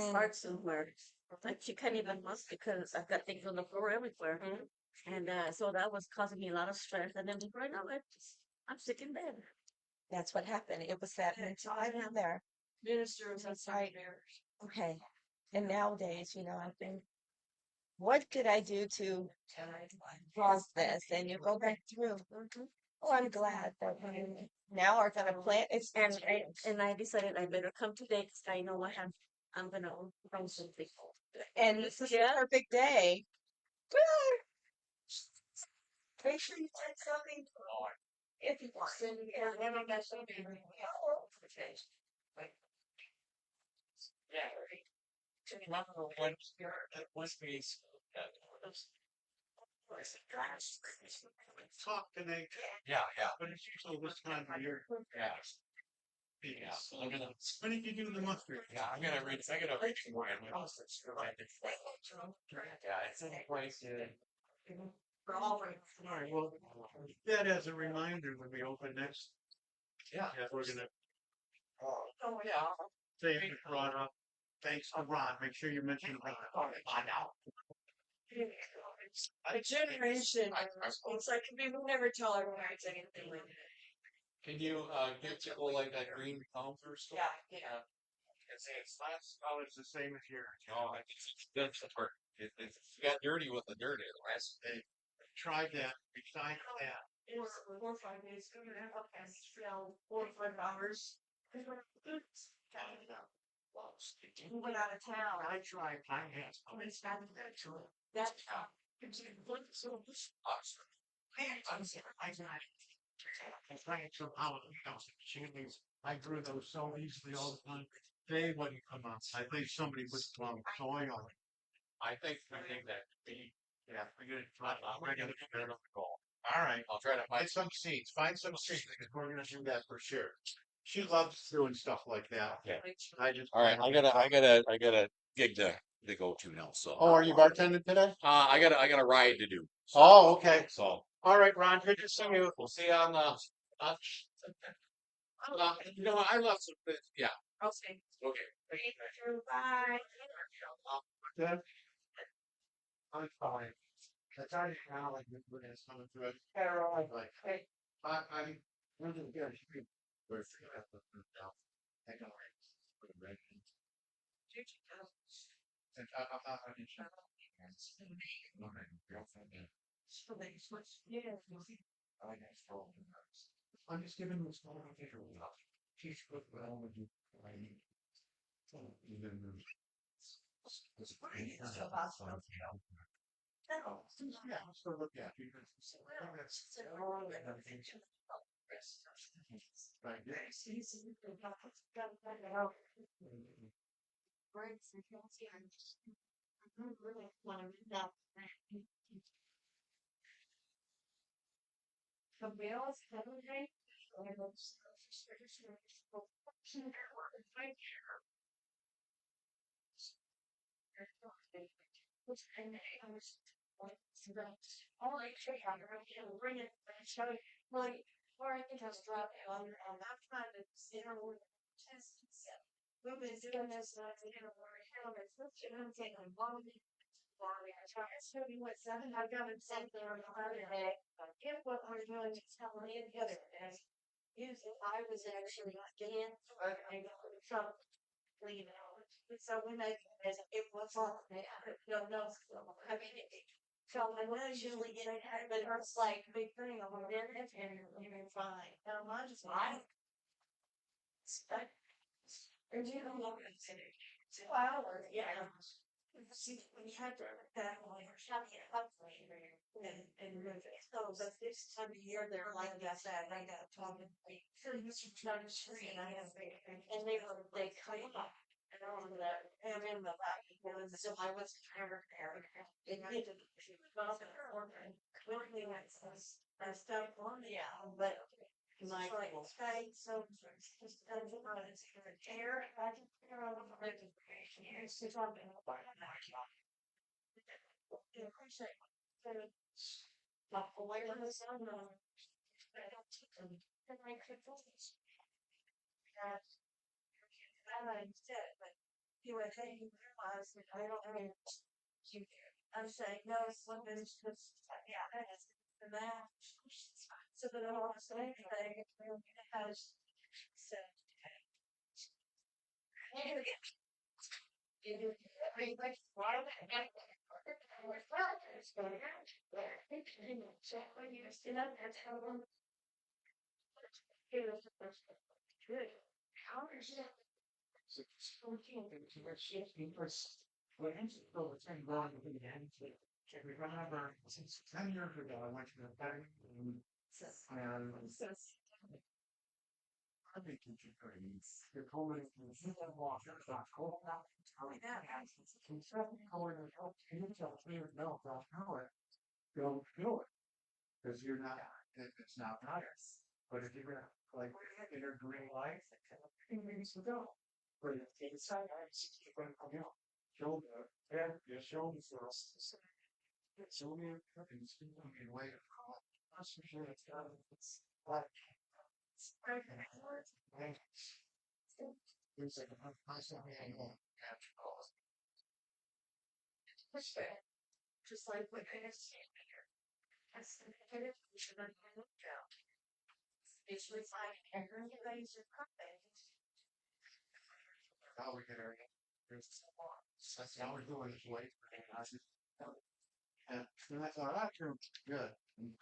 start somewhere. Like she can't even look because I've got things on the floor everywhere. And so that was causing me a lot of stress. And then before I know it, I'm sick in bed. That's what happened. It was that mental. I'm in there. Ministers inside. Okay. And nowadays, you know, I've been, what could I do to cause this? And you go back through. Oh, I'm glad that we now are going to plant. It's And I decided I better come today because I know I'm gonna own something. and this is a perfect day. Make sure you take something if you want. Talk to nature, Yeah, yeah. but it's usually this time of year. Yeah. Yeah. I'm gonna. When did you do the mustard? Yeah, I'm gonna read. I gotta read more. Yeah, it's in place. All right, well, that as a reminder when we open next, Yeah. we're gonna Oh, yeah. say if you brought up, thanks to Ron, make sure you mention Ron. I know. A generation. It's like we would never tell our parents anything like that. Can you give people like that green comfort stuff? Yeah. It's last. Oh, it's the same as yours. Oh, that's the part. It got dirty with the dirt in the rest. They tried that, we tried that. 4 or 5 days ago, and I passed 4 or 5 hours. We went out of town. I tried, I had. That's I tried some avocados, chilies. I grew those so easily all the time. They wouldn't come out. I think somebody put some soy on it. I think that we. Yeah, we're gonna We're gonna get it on the goal. All right. I'll try to find Find some seeds. Find some seeds because we're gonna do that for sure. She loves doing stuff like that. Yeah. I just. All right, I got a gig to go to now. So. Oh, are you bartending today? I got a ride to do. Oh, okay. So All right, Ron. Good to see you. we'll see you on the. You know, I left some. Yeah. okay. Okay. Bye. Good. I'm fine. I tried to now like this when it's coming through. Carol. Like, hey, I'm really good. We're free at the now. I know. And I didn't show. I'm just giving you a small visual. Teach good well when you yeah, let's go look at you. Or I think I was dropping on that kind of test. We've been doing this, and I think I'm taking a long I got it sent there on the other day. If what we're doing is telling me the other day, I was actually getting some leave out. So when it was all no. I mean, so I was usually getting ahead, but it's like big thing over there, and you're fine. Now I'm just fine. Or do you know 2 hours? Yeah. See, when you had to that one, you're shouting it up later, and So, but this time of year, they're like that, I got talking. And they come up. And I remember that, and I remember that, so I was prepared. They did, she was not there, or clearly I stuff on the, but. Like, okay, so just air, I can figure out what I'm talking about. I appreciate it. My awareness on the. I don't take them. And I could focus. And I said, but he went, hey, you realize that I don't mean you. I'm saying, no, it's one of those, yeah, that's the math. So that I don't want to say anything, it has said. If you remember, since 10 years ago, I went to the bank and I think you should go. You're calling from the wash. Don't do it. Because you're not, it's not nice. But if you're like in your green light, it needs to go. But if it's inside, it's going to come out. Shoulder, yeah, your shoulders are so many things in way of call. That's for sure. It's like, there's like a constant angle after calls. Just like what I see here. That's the negative, we should not even look out. It's like everybody's a puppet. How we get our there's that's how we're doing this way. And I thought that turned good. And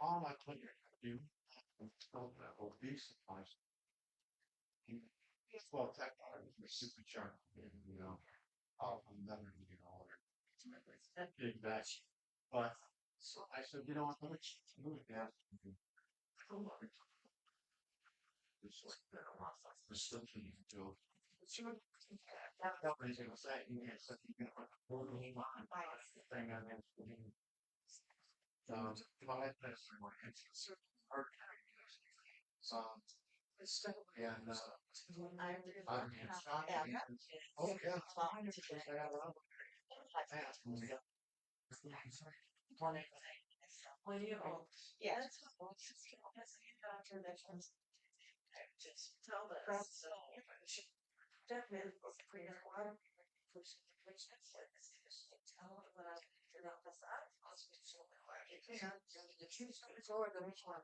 all my players do obese. Well, technically, we're super sharp, you know. I'll never get older. That big batch. But so I said, you know what, let me move it down. It's like restriction to nobody's gonna say you can't say you can thing on that. My best friend it's hard and I'm shocked. Oh yeah, When you, yeah, that's what doctor that comes. Just tell us, so. Definitely, for your water. Tell them when I figure out the side. The truth is over the which one.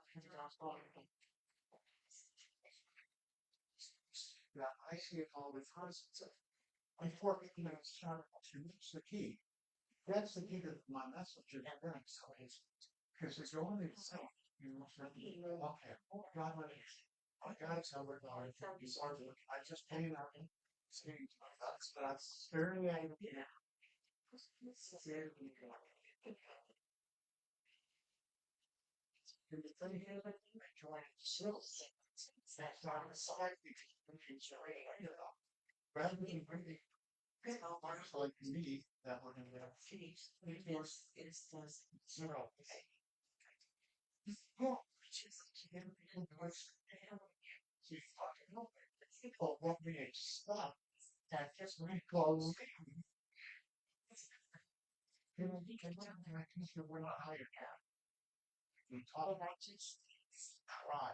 Yeah, I see it all the time. Unfortunately, it's not the key. That's the key to my message. Because it's only the same. You know, okay, God, I got somewhere. I just paid out. That's very idea. That's not a side rather than bringing much like me that would have fees. It was zero. People want me to stop and just reclose. You know, you can tell me I think we're not hired now. You talk about just cry.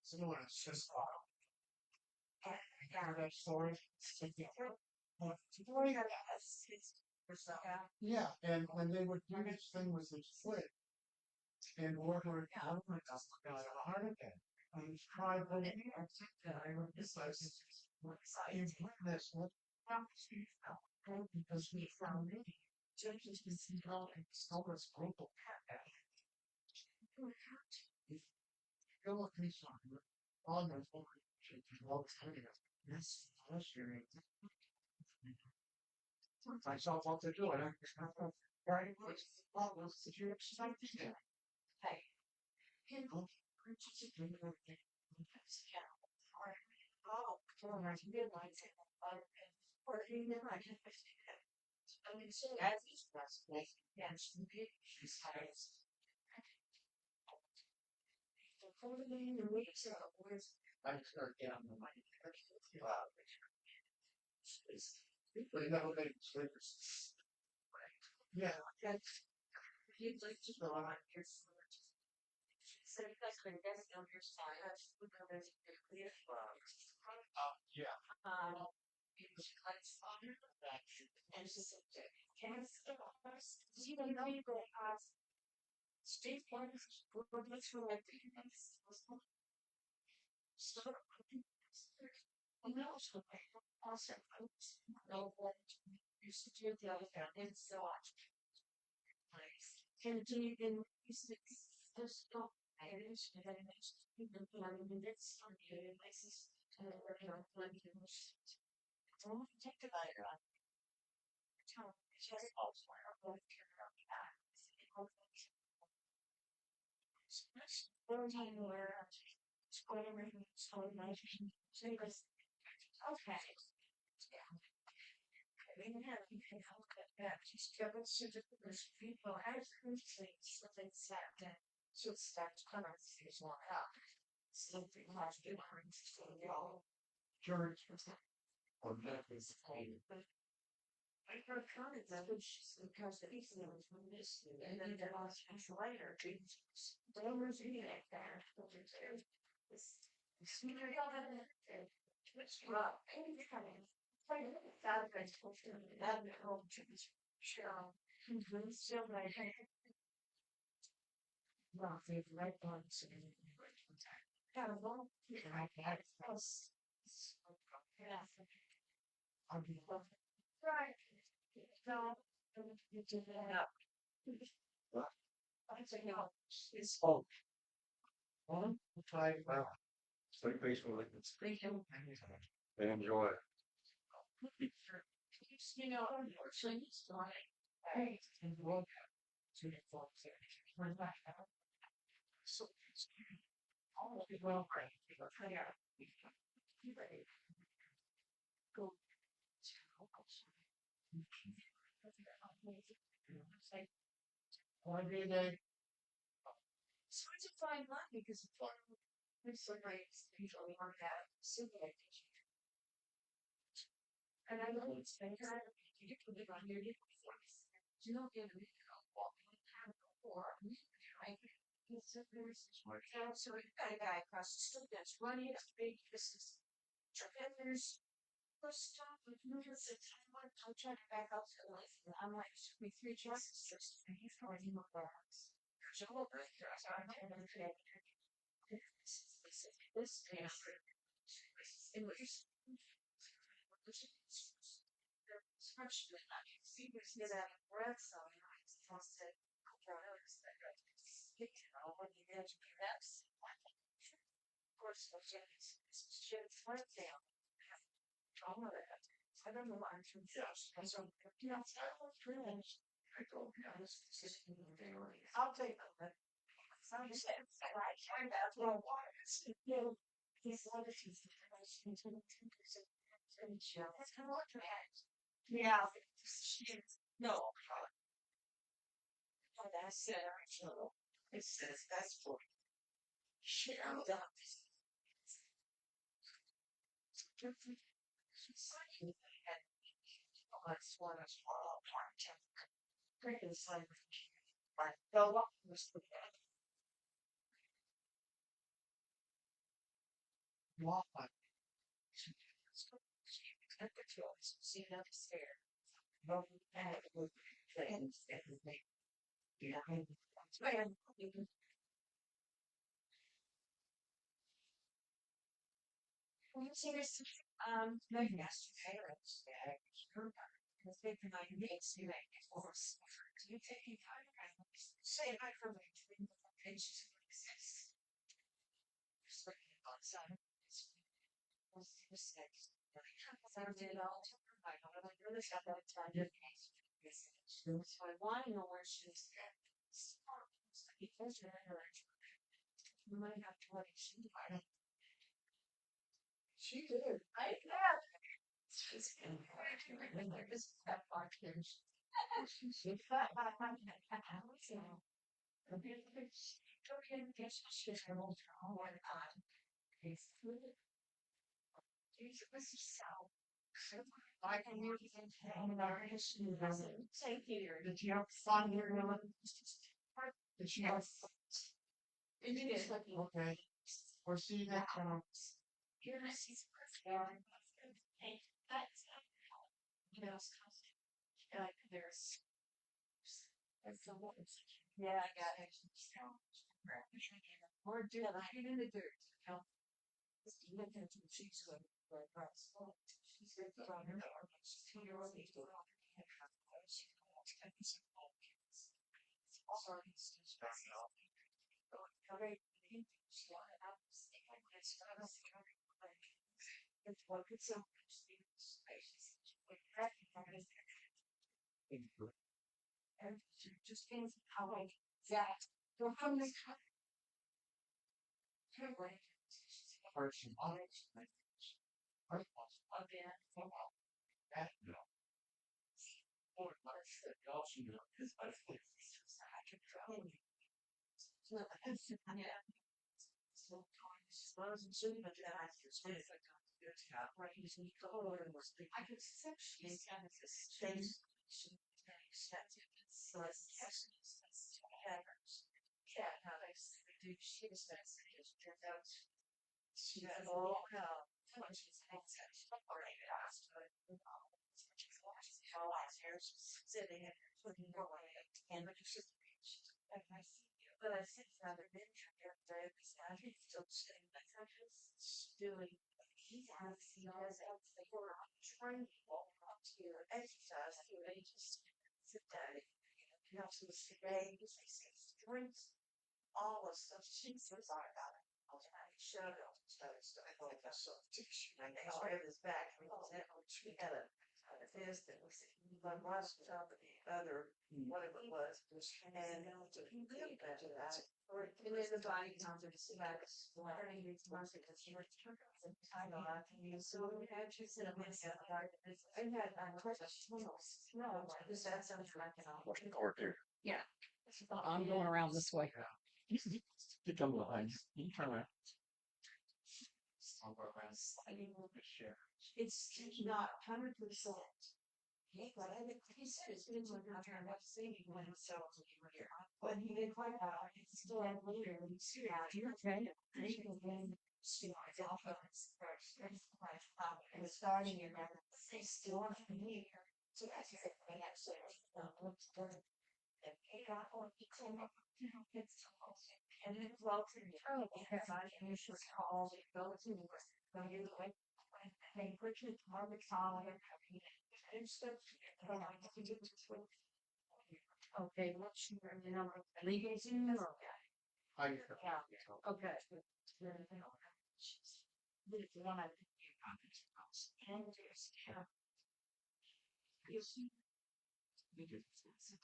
Someone is just that story. Yeah, and when they would do this thing with his foot, and over got a heart attack. And he's trying to this you witness what because he found me. Judges can see how it's almost brutal. Go look me something. On the phone, yes, I saw what to do. Right? Which problems that you're expecting to hey. Oh, I did like it. Or even I can I mean, so as these classmates, yes, the big size. The weeks was I start getting the money. People never made slippers. Yeah, that's you'd like to go on your so you guys can get it on your side. We know there's a big clear yeah. Because like fire and septic. Cancer. You know you go past street corners, let's go like so also awesome. No one used to do the other thing. It's so awesome. Can do even used to just go Irish and then even minutes on the places to work on plenty of don't take the lighter on. Just also going to that. One time where square so much okay. Yeah. We have help that just give us to the people as something sad that should start to come out is not up. Something much different from the all George or that is pain. I heard comments that because the piece of was from this and then the last later they were reading it there. This senior which rock any kind that good that whole sure still my rock right ones kind of long I had plus yeah right no you did that I think no it's all one try well sleep peacefully and enjoy it. You know, unfortunately, it's not. Hey, and look to the folks there. So it's all be well great. Go to one day. So it's a fine line because it's so nice. Usually on that simple and I know it's been kind of you can live on your different voice. You don't get a walking or right. So we've got a guy across the street that's running a big business. There's first stop with movers at I'm trying to back up to the left. I'm like, we three choices just and he's already moved our house. So I'm going to this in which especially see this get out of breath so nice. Said, when you get to perhaps of course shit's right down. All of that. I don't know why I'm from just so yeah, I go, yeah, I'll take it. Some sense, right? And that's what I want. He's one of these that's kind of what you had. Yeah. No. Oh, that's it. It says that's for shit out of that's one of small part. Freaking slave. Like, go up was the walk like see up stairs. No, and with things that make you know. Seriously, like yesterday, because they provide makes you make it worse. So you take time say hi for me to be the pages of exists. Just looking outside. Was mistakes. I did all I don't really got that time. So I want to know where she's at. Because you're her. You might have to let she did. She did. I have. She's in this pep arcade. She's fat. Thank you. Did you have fun here? Did she have fun? Okay. We'll see you next time. Yeah, I got it. We're doing it in the dirt. Just means how I that. From the but I said rather than still sitting doing he has training to exercise they just sit down. You have to stay drinks all the stuff she says about it. Shut up. I thought that's so tissue. And they all have his back. We had a fist and my watch top of the other, whatever it was. And really bad to that. Or in the body counts back. Learning these months because she was I know that. So we had to sit up and get I had no, just that sounds like yeah. I'm going around this way. You come behind. You turn around. It's not 100%. But he said it's been like I've never seen when it's so here. But he didn't find out. It's still later. You're okay. It was starting in that they still want to be here. So that's it. They actually and he got on he came up and it was well to me. Oh, because I usually call it go to when you went they put you on the collar and stuff. Okay, what's your number? Legal Zoom or I yeah. Okay. This one I think and there's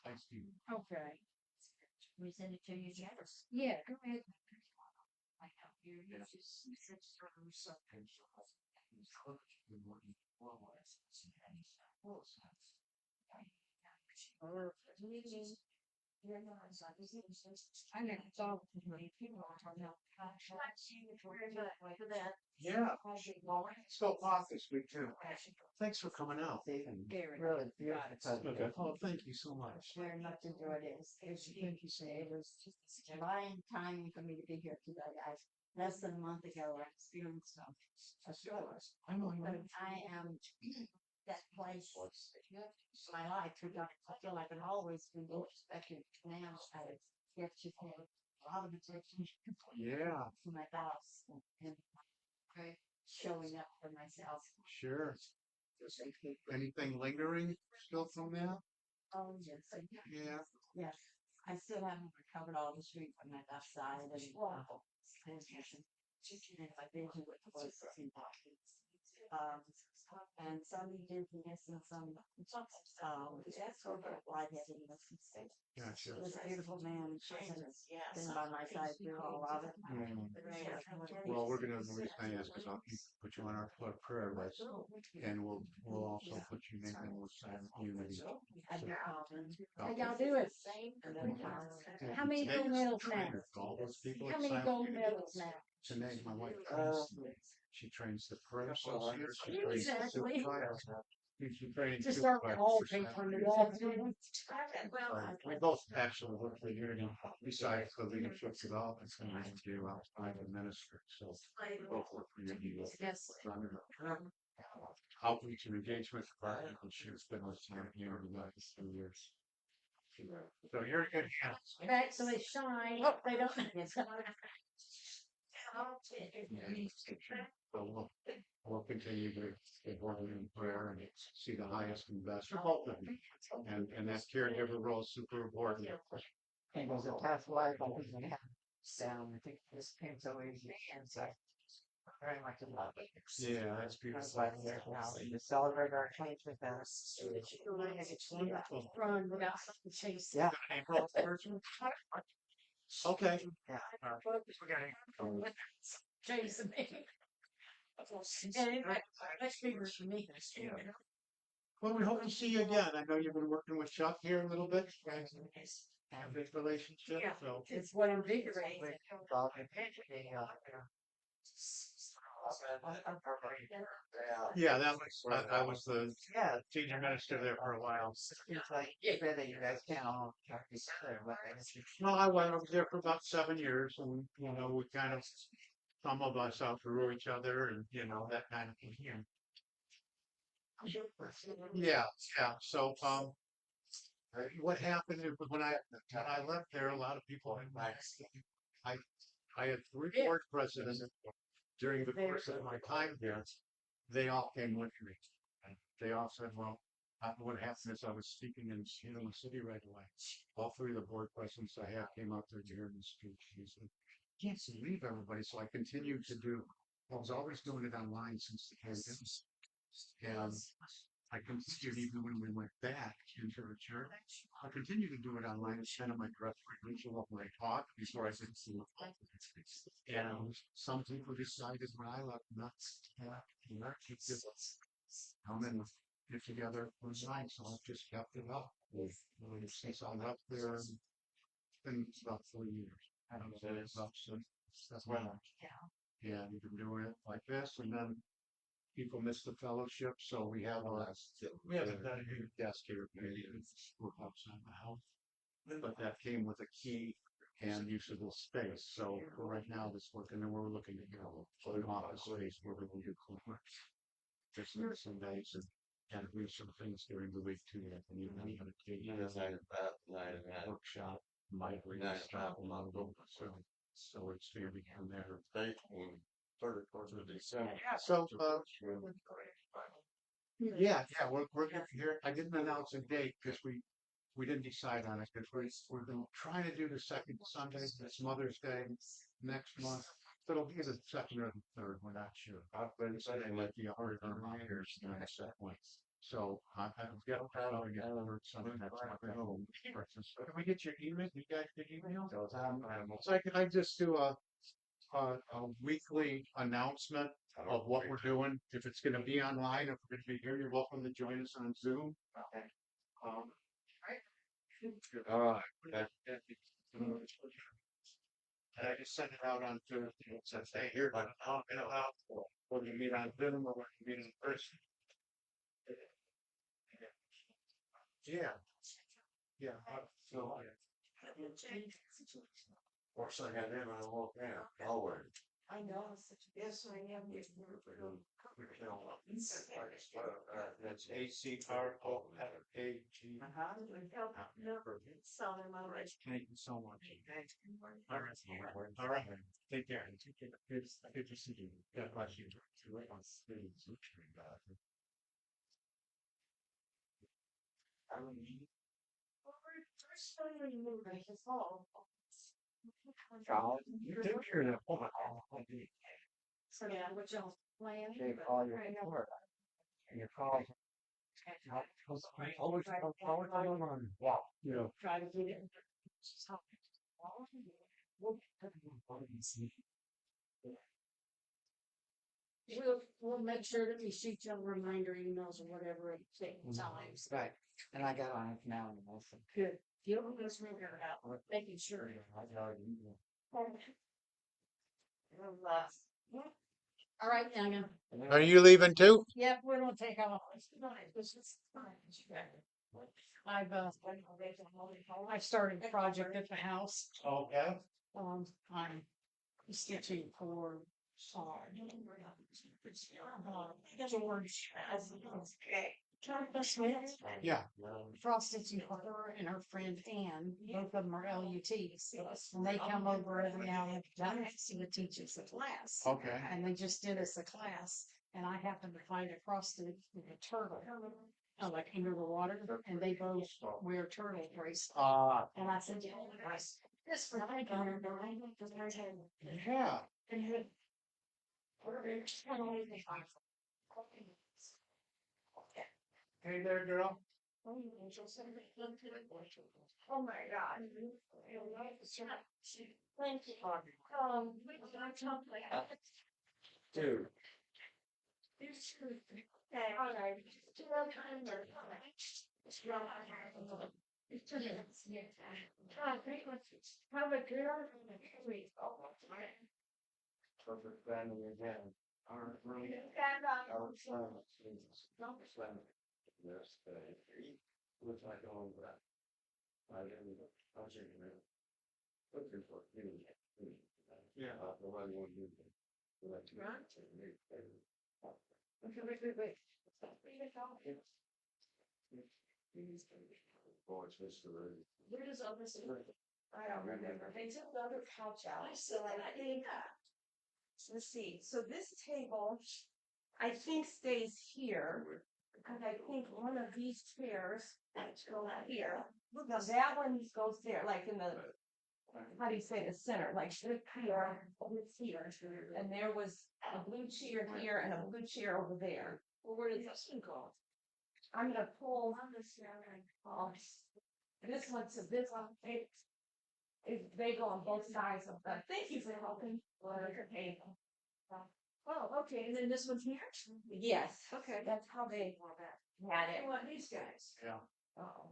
Thanks to you. okay. We send it to you, Janice? Yeah, go ahead. I help you. You just I never thought people are talking about. For that. Yeah. So off this week too. Thanks for coming out. Really beautiful. Okay. Oh, thank you so much. Very much enjoyed it. As you think you say, it was just divine timing for me to be here today, guys. Less than a month ago, I experienced I know. but I am that place. My life, I feel like I've always been expected now. I get to pay a lot of attention Yeah. to my boss and showing up for myself. Sure. Anything lingering still from that? Oh, yes. Yeah. Yes. I still haven't recovered all the street from my left side and transmission. And my vision was And some dizziness and some, that's sort of lightheadedness. Gotcha. This beautiful man, been by my side through all of it. Well, we're gonna, the reason I ask is I'll put you on our prayer list, and we'll also put your name in with unity. How y'all doing? How many gold medals now? All those people. How many gold medals now? Tonight, my wife trains. She trains the prayer associates. She trains the Exactly. supervisors. She trains Just start with all supervisors. paper on the wall. We both actually work for unity besides the leadership development and I do outside the ministry. So both work for unity. Yes. Outreach and engagement department, and she's been with here for the last 2 years. So you're in good hands. Back so they shine. Oh, they don't. So we'll continue to work in prayer and see the highest and best for both of you. And that caregiver role is super important. It was a tough life. I think we have sound. I think this came so easy. And so very much in love. Yeah, that's That's beautiful. why we're here now. We just celebrate our 25th anniversary. Run without something to chase. Yeah. April 1st. Okay. Yeah. Chasing me. And that's bigger for me. Well, we hope to see you again. I know you've been working with Chuck here a little bit. You guys have this relationship, so. It's what invigorates. Yeah, that was, I was the Yeah. senior minister there for a while. It's like really you guys can't all talk to each other, but No, I was there for about 7 years and, we kind of, some of us outgrew each other and, that kind of thing. Yeah, yeah. So, what happened is when I left there, a lot of people, I had 3 board presidents during the course of my time there. They all came with me. And they all said, well, what happened is I was speaking in the city right away. All 3 of the board presidents I had came out there to hear me speak. He said, can't leave everybody. So I continued to do, I was always doing it online since the pandemic. And I continued even when we went back into the church. I continued to do it online. It's kind of my direct ritual of my talk before I did see it. And some people decided when I left nuts, come and get together online. So I've just kept it up. Since I left there, it's been about 4 years. And it's up since that's when yeah, we've been doing it like this, and then people miss the fellowship, so we have a desk here outside the house. But that came with a key and usable space. So for right now, this working, and we're looking to get an office space where we can do just some days and do some things during the week too. Like when you have a key, workshop, might read stuff a lot of them. So it's going to become there. So, yeah, we're here. I didn't announce a date because we didn't decide on it because we're trying to do the second Sunday. It's Mother's Day next month. So it'll be the second or the third. We're not sure. But it's like the other reminders next that point. So I've got something that's my home. Can we get your email? You guys get email? So I just do a weekly announcement of what we're doing. If it's going to be online, if we're going to be here, you're welcome to join us on Zoom. All right. And I just sent it out on Thursday. It says, hey, here, but I'll get it out. Whether you meet on Zoom or whether you meet in person. Yeah. Yeah. So, of course, I got in and I walked down. Always. I know. Yes, I am. That's 𝗖𝗵𝗲 Thank you so much. All right. Take care. Good to see you. God bless you. You did hear that. So yeah, what y'all plan? Gave all your support. and you call. Always, yeah, you know. Try to get it. We'll make sure that we shoot you reminder emails or whatever at certain times. Right, and I got on it now and also. Good. You don't just remember out, making sure. All right, Youngin. Are you leaving too? Yep, we're gonna take off. This is fine. I've started a project at the house. Okay. I'm stitching for George. Yeah. Frost stitching for her and her friend Ann. Both of them are LUTs. And they come over every now and then to teach us a class. Okay. And they just did us a class. And I happened to find a cross stitch with a turtle. Like under the water, and they both wear turtle bracelets. And I said, yeah, this for my daughter. Yeah. Hey there, girl. Oh my God. Thank you. Dude. Okay, all right. Have a good week. Perfect family again. Our room. Our son. Yes, looks like all of that. I didn't. I was thinking. Looking for you. Yeah. The one you do. Wait. Oh, it's Mr. Ray. Where does all this? I don't remember. They took the other couch out. So I think. Let's see. So this table, I think stays here. And I think one of these chairs go here. Now that one goes there, like in the, how do you say, the center, like this here, and there was a blue chair here and a blue chair over there. Well, where did this one go? I'm gonna pull this one to this one. They go on both sides of that. Thank you for helping. Oh, okay, and then this one's here? Yes. Okay. That's how they had I it. want these guys. Yeah. Uh-oh.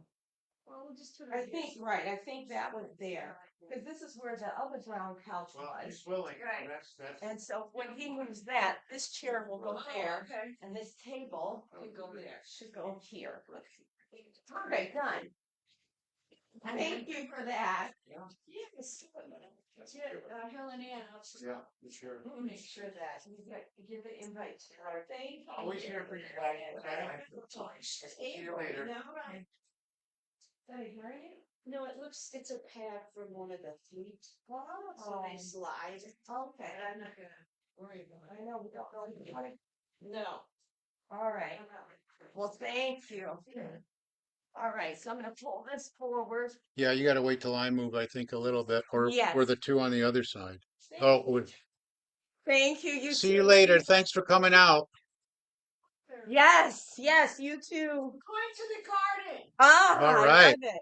Well, we'll just put it. I think, right, I think that was there, because this is where the other brown couch Well, was. he's willing. Right. That's. And so when he moves that, this chair will go there, Okay. and this table will go there, should go here. Okay, done. Thank you for that. Yes. Helen Ann. Yeah, sure. We'll make sure that you give the invite to her. Thank you. Always here for you guys. See you later. No, it looks, it's a pad from one of the feet. Oh, So they slide. okay. But I'm not gonna worry about I know we don't know anybody. it. No. All right. Well, thank you. All right, so I'm gonna pull this forward. Yeah, you got to wait till I move, I think, a little bit, or Yes. the two on the other side. Oh, Thank you. You see you too. later. Thanks for coming out. Yes, you too. Going to the garden. Ah, All I right. love it.